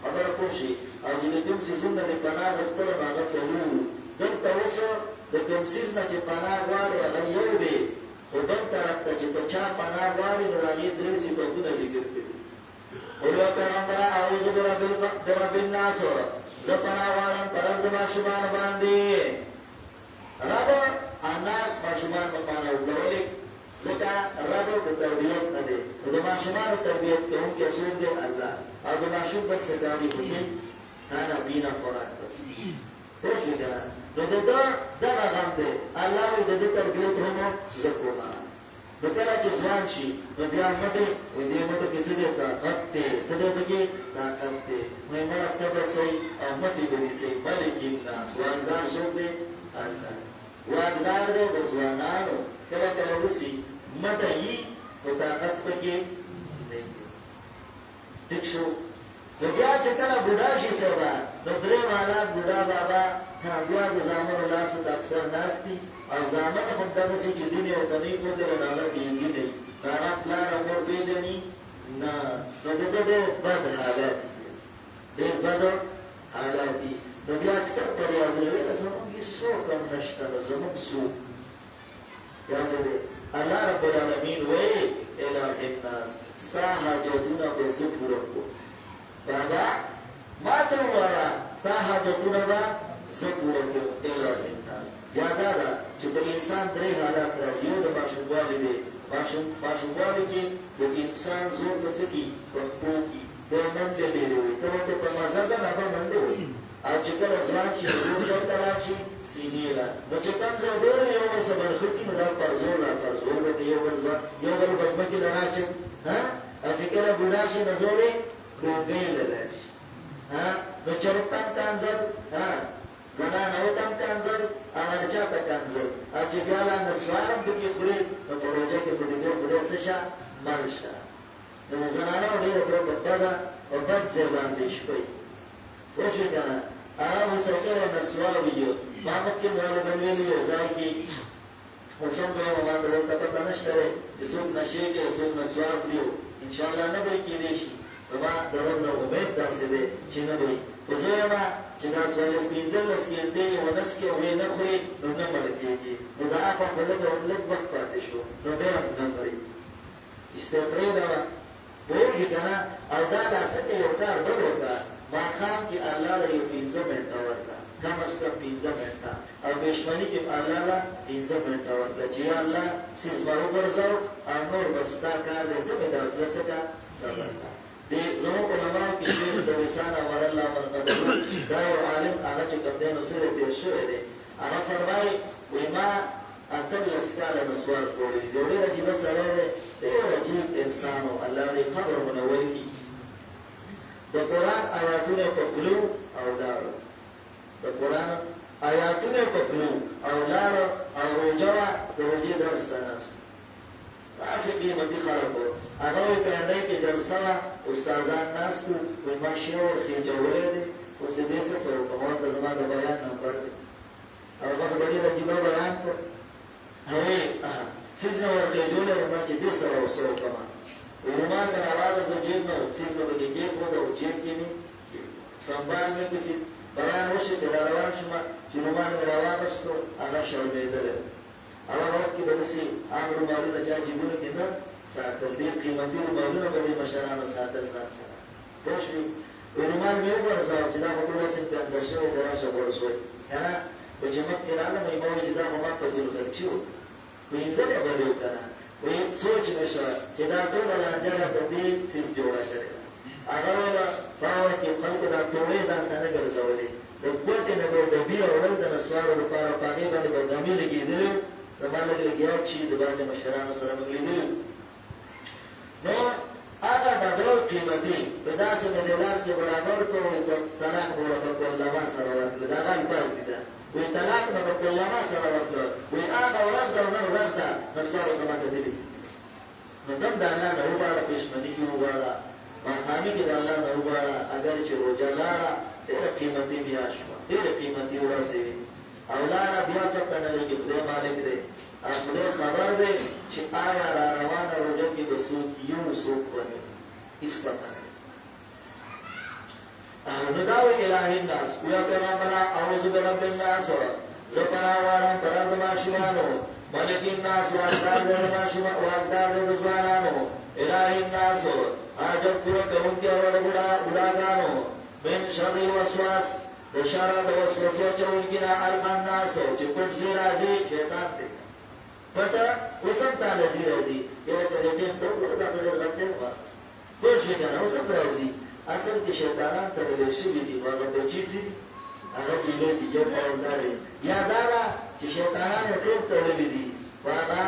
خبره پوه شي او چې د کوم څیزونه د پناه غوښتلو نو هغه څلور دلته اوس د کوم څیز نه چې پناه غواړي هغه یو دی خو بل طرف ته چې په چا پناه غواړي نو د هغې 3 صفتونه ذکر کړي قولو پیغمبره اعوذ برب الناس زه پناه غواړم په رب د ماشومانو باندې رب الناس ماشومان په معنی وګورئ ځکه رب د تربیت نه دی نو د ماشومانو تربیت کوونکی څوک دی الله او د ماشوم بل څه کاري کوي کانا بینا خوراک پوه شوې که نه نو د ده دغه غم دی الله وایي د ده تربیت هم زه کومه نو کله چې ځوان شي نو بیا مټې وایي دې مټو کې څه دی طاقت دی څه دی پکې طاقت دی وایي مړه ته به صحیح او مټې به دي صحیح ملک الناس واکدار څوک دی الله واکدار دی د ځوانانو کله کله وسي مټه یي خو طاقت پکې دی ټیک شو نو بیا چې کله بوډا شي سبا نو درې حالات بوډا بابا بیا د زامنو لاسو ته اکثر ناست دي او زامن هم دغسې چې دین یې ورته نه ښودلی نو هغه بېلګي دی نو هغه پلار او مور پېژني نه نو د ده ډېر بد حالات دي ډېر بد حالات دي نو بیا اکثر فریادونه ویله زموږ هېڅوک هم نشته نو زموږ څوک یاد دی الله رب العالمین وایي اله الناس ستا حاجتونه به زه پوره کړم بابا ما ته ووایه ستا حاجتونه به زه پوره کړم اله الناس. یا دا ده چې په انسان درې حالات راځي. یو د ماشوموالي دی. ماشوموالي کې د انسان زور به څه کي؟ په خپلو کې د منډې ډېرې وي. ته به په مزه ځه نه به منډې وي. او چې کله ځوان شي زور چېرته راشي؟ سینې له. نو چې کوم ځای ډېر یو بل څه بنښتي نو دا پر زور به یو بل به ځمکې له راچي. او چې کله بوډا شي نو زور یې ګوګۍ له راشي. نو چرتم کنځل زنانه وتم کنځل هغه چاته کنځل. او چې بیا لا نسوار هم پکې خوري نو په روژه کې خو د دې خدای څه شه؟ مل شه. نو زنانه ډېره بده او بد ځای باندې شپئ. پوه شوې که نه؟ هغه مسافر او نسوار وي. ما مخکې معلومه ویلي یو ځای کې موسم به یې باندې ورته پته نشته دی چې څوک نشې کوي او څوک نسوار خوري. انشاءالله نه به یې کېدی شي. زما د رب نه امید داسې دی چې نه به وي. خو زه وایم چې دا 15 ګنټې یې ونه څکي او یې نه خوري نو نه مړه کېږي. نو د هغه خو لږ وخت پاتې شو نو بیا هم نه مري. ایسته یې پرېږده. پوهېږي که نه؟ او دا څه کې یو کار بل وکړه. ماښام کې الله له یو 15 منټه ورکړه. کم از کم 15 منټه. او بېشمني کې الله له 15 منټه ورکړه چې یا الله سیز به وګرځو او نور به ستا کار دی. ته مې دا زړه څه کړه؟ صبر کړه. زموږ علماو کې شیخ دویسان امر الله مرقدرو دا یو عالم هغه چې کوم دی نو سره تېر شوی دی. هغه فرمایي وایي ما 18 کاله نسوار خوړلی دی. یو ډېر عجیبه سړی دی. ډېر عجیب انسان و. الله دې قبر منور کړي. د قرآن آیاتونه په خولو او لاړو. د قرآن آیاتونه په خولو او لاړو او روژه وه د روژې درس ته ناست. داسې قیمتي خلک وو. هغه وایي پرنډۍ کې جلسه وه استادان ناست وو. وایي ما شعر ورخېجولی دی. اوس د دې څه څه وکړم؟ ورته زما د بیان نمبر دی. هغه خو ډېر عجیبه بیان کړ. هغې څیز نه ورخېجولی وو. ما چې دې سره ورڅه وکړم؟ رومان مې راواغېست د جیب نه څیز مې پکې کېښود او جیب کې مې سنبال مې پسې بیان وشو چې را روان شوم چې رومان مې راواغېستو هغه شرمېدلی و. هغه وخت کې به داسې عام رومالونه چا جیبونو کې نه ساتل. ډېر قیمتي رومالونه به دې مشرانو ساتل ځان سره. پوه شوې؟ رومال مې وګرځاوه چې دا خو ټول هسې ګنده شوی دی راشه غوړ شوی که نه. خو چې مخکې رالم ما وویل چې دا خو ما په ذوالخرچي و. وینځلې به دې که نه. وایي سوچ مې شوه چې دا ټوله لانجه ده په دې څیز جوړه کړې ده. هغه ویله په هغه وخت کې خلکو دا توړۍ ځان سره نه ګرځولې. د ګوتې نه به ډبي راوړل د نسوارو لپاره. په هغې باندې به ګامې لګېدلې وو. زما لږ لږ یاد شي د بعضې مشرانو سره موږ لیدلي وو. نو هغه ډبرو قیمتي په داسې مې د لاس کې برابر کړو. په طلاق به ورته کلمه سره ورکړه. د هغه الفاظ دي ده. وایي طلاق نه به کلمه سره ورکړه. وایي هغه ورځ ده او نن ورځ ده نسوارو ته ماته دلي. نو دم د الله نه وغواړه. پېشمني کې وغواړه. ماښامي کې د الله نه وغواړه. اگر چې روژه لاړه ډېره قیمتي میاشت وه. ډېرې قیمتي ورځې وي. او لاړه بیا پته نه لګي. خدای مالک دی او خدای خبر دی چې آیا را روانه روژه کې به څوک یو څوک ونی. هېڅ پته نه لګي. نو دا وایي الهي الناس یا پیغمبره اعوذ برب الناس زه پناه غواړم په رب د ماشومانو ملک الناس واکدار دی د ځوانانو الهي الناس حاجت پوره کوونکي او د بوډاګانو من شر الوسواس د شر د وسوسې اچوونکي نه الخناس چې پټ ځای راځي شیطان دی. پټه اوس هم تاله ځي راځي. یو ته د ټیم ته وګوره دا ډېر غټ ټیم واخېست. پوه شوې که نه؟ اوس هم راځي. اصل کې شیطانان تړلی شوي دي. هغه بچي ځي هغه ګیلې دي. یو ډول دا دی. یا دا ده چې شیطانان یې ټول تړلي دي. په هغه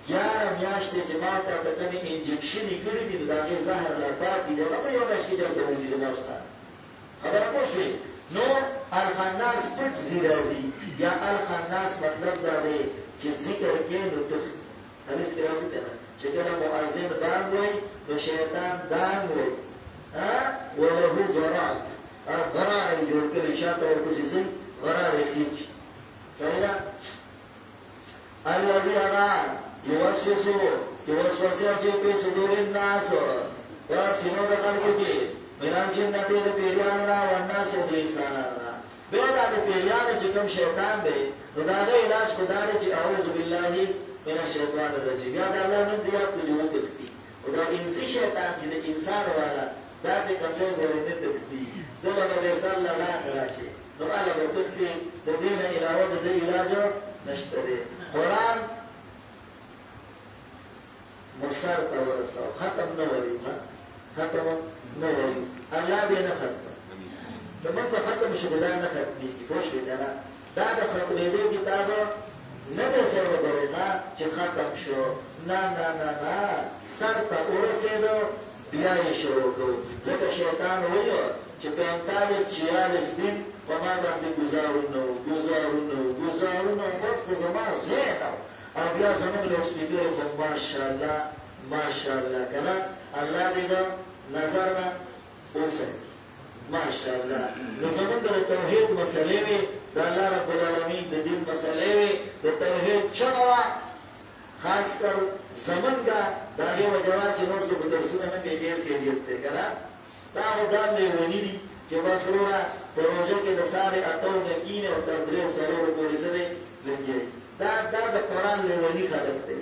11 میاشتې چې ما ورته کومې انجکشنې کړي دي نو د هغې زهر لا پاتې دي. هغه په یو میاشت کې چېرته وځي زما ستا خبره پوه شوې؟ نو الخناس پټ ځي راځي. یا الخناس مطلب دا دی چې ذکر کې نو حدیث کې راځي که نه چې کله مؤذن بانګ وایي نو شیطان دانګ وایي. وله زرعت غرار یې جوړ کړی. شاته ورپسې څه غرار یې خېږي. صحیح ده؟ الذي هغه یوسوسو چې وسوسې اچوي په صدور الناس په سینو د خلکو کې من الجنة د پیریانو نه والناس د انسانانو نه. بیا دا د پیریانو چې کوم شیطان دی نو د هغه علاج خو دا دی چې اعوذ بالله من الشیطان الرجیم. یا د الله نوم دې یاد کړي وتښتي. او دا انسي شیطان چې د انسان والا دا چې کوم ځای ورې نه تختی دغه به سر له لاندې راچی نو هغه به تختی د دې نه علاوه د دې علاج نشته دی قرآن مسار ته ورساو ختم نه وایي ختم نه وایي الله دې نه ختم زمونږ په ختم شو دا نه ختمېږي پوه شوې که نه دا د ختمېدو کتاب نه دی سره برېښه چې ختم شو نه نه نه نه سر ته ورسېدو بیا یې شروع کړو ځکه شیطان ویل چې 45-46 دن په ما باندې ګزارونه ګزارونه بس په زما ځای ده او بیا زموږ لوډسپیکر په ماشاءالله ماشاءالله که نه الله دې د نظر نه وساتي ماشاءالله نو زموږ د توحید مسلې وې د الله رب العالمین د دین مسلې وې د توحید چغه وه خاص کر زمونږ د هغې وجه وه چې نور څوک درسونه نه کوي ډېر کیفیت دی که نه دا خو دا لیوني دي چې بس وروره په روژه کې د سارې اتو نه کینې او تر درېو څلورو پورې څه دی لګیایي دا د قرآن لیوني خلک دی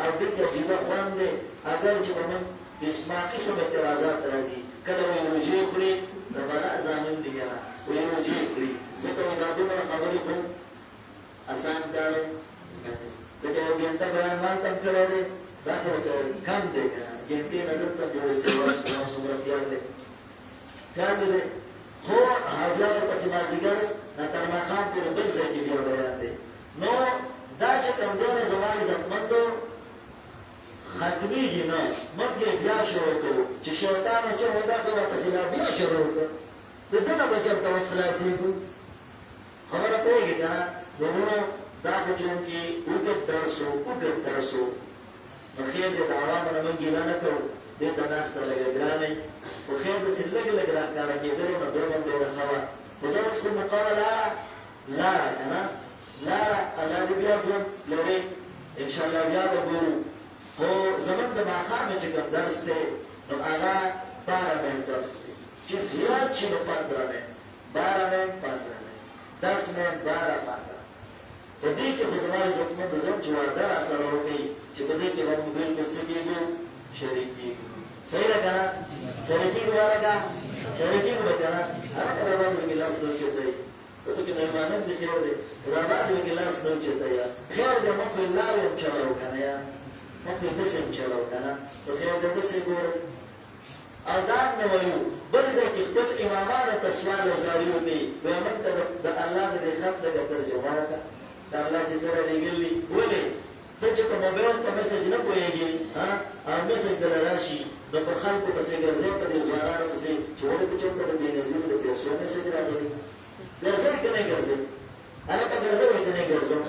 او دې کې عجیبه خوند دی اگر چې په موږ قسمه قسم اعتراضات راځي کله وایي روژې خوري د بلا زامن دي که نه وایي روژې خوري ځکه وایي دا دومره خبرې خو اسان کار دغه یو ګنټه بیان ما ته کړی دی دا خو کم دی که نه ګنټې نه دلته بیا ویسې واشي ما څومره خیال دی خیال دی خو بیا ورپسې مازدیګر تر ماښام پورې بل ځای کې بیا بیان دی نو دا چې کوم دی نو زما عزتمندو ختمېږي نه موږ یې بیا شروع کوو چې شیطان چې ودا کړه ورپسې لا بیا شروع کړه د ده نه به چېرته اوس خلاصېږو خبره پوهېږي که نه وروڼو دا خو چونکې اوږد درس و نو خیر دی د عوامو نه موږ ګیله نه کوو دې ته ناسته لږه ګرانه خو خیر داسې لږ لږ راښکاره کېدلو نو بیا به ډېره ښه وه خو زه اوس کوم مقامه لاره که نه لاره الله دې بیا ژوند لرې انشاءالله بیا به ګورو خو زموږ د ماښامې چې کوم درس دی نو هغه 12 منټ درس دی چې زیات شي نو 15 منټ 12 منټ 15 منټ 10 منټ 12 15 په دې کې خو زما عزتمندو زم چې وعده راسره وکړئ چې په دې کې به موږ بلکل څه کېږو شریک کېږو صحیح ده که نه شریک کېږو هلکه شریک کېږو به که نه هلکه دا باندې به ګیلاس نه اوچتوي څه پکې مېلمانه دې خیر دی دا باندې به ګیلاس نه اوچتوي خیر دی موږ خو یې لارې هم چلو که نه یا موږ خو یې داسې هم چلو که نه نو خیر دی داسې ګورئ او دا هم نه وایو بل ځای کې خپل امامانو ته سوال او زاري وکړي وایي موږ ته د الله د دې خط لږه ترجمه وکړه دا الله چې زه رالیږلي ولې ته چې په موبایل په میسج نه پوهېږې او میسج دله راشي نو په خلکو پسې ګرځې په دې ځوانانو پسې چې ولې په چېرته د بېنظیرو د پیسو میسج راغلی ګرځئ که نه ګرځئ هلکه ګرځئ که نه ګرځم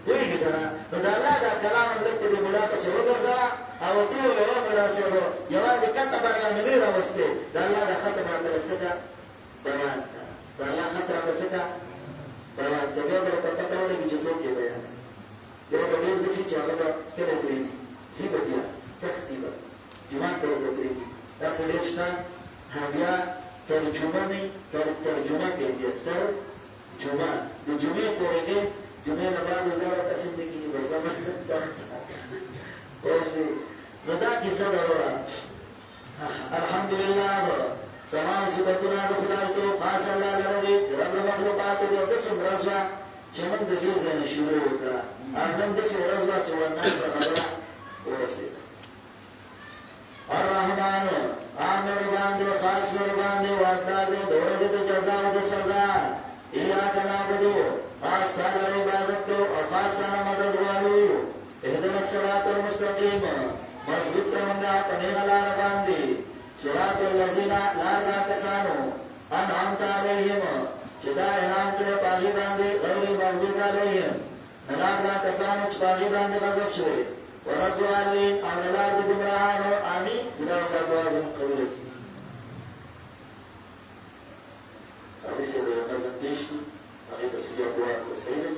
پوهېږې که نه نو د الله دا کلام هم لږ په دې ملا پسې وګرځوه او ته ووایه ملا صاحبو یوازې کته برنامې راوستې د الله دا خط راته لږ څه کړه بیان کړه د الله خط راته څه کړه بیان کړه بیا به راته پته ولګي چې څوک یې بیان بیا به ډېر داسې چې هغه به کله پرېږدي ځي به بیا تښتي به جومات به ورته پرېږدي داسې ډېر شته بیا ترجمه نه ترجمه کوي بیا ترجمه د جمعې پورې دی جمعې نه بعد دا راته هسې نه کېږي بس دا نو دا کیسه ده وروره الحمدلله تمام صفتونه د خدای تو خاص الله لره دي چې رب مخلوقاتو دې داسې ورځ وه چې موږ د دې ځای نه شروع وکړه او نن داسې ورځ وه چې ورناس ته خبره ورسېده الرحمن عامر باندې خاص ور باندې واقدار دی د ورځې د جزا او د سزا ایاک نعبدو خاص سره عبادت کو او خاص سره مدد غواړو اهدنا الصراط المستقیم مضبوط کړمږه په نیغه لاره باندې صراط الذین لاره کسانو انعمت علیهم چې دا انعام کړی په هغې باندې غیر المغضوب علیهم نه لاره کسانو چې په هغې باندې غضب شوی ورضوانین او نه لاره د ګمراهانو امین دا ورته دعا زموږ قبوله کړي حدیث یې د نظم پېښ کړي هغې پسې بیا دعا کړو صحیح ده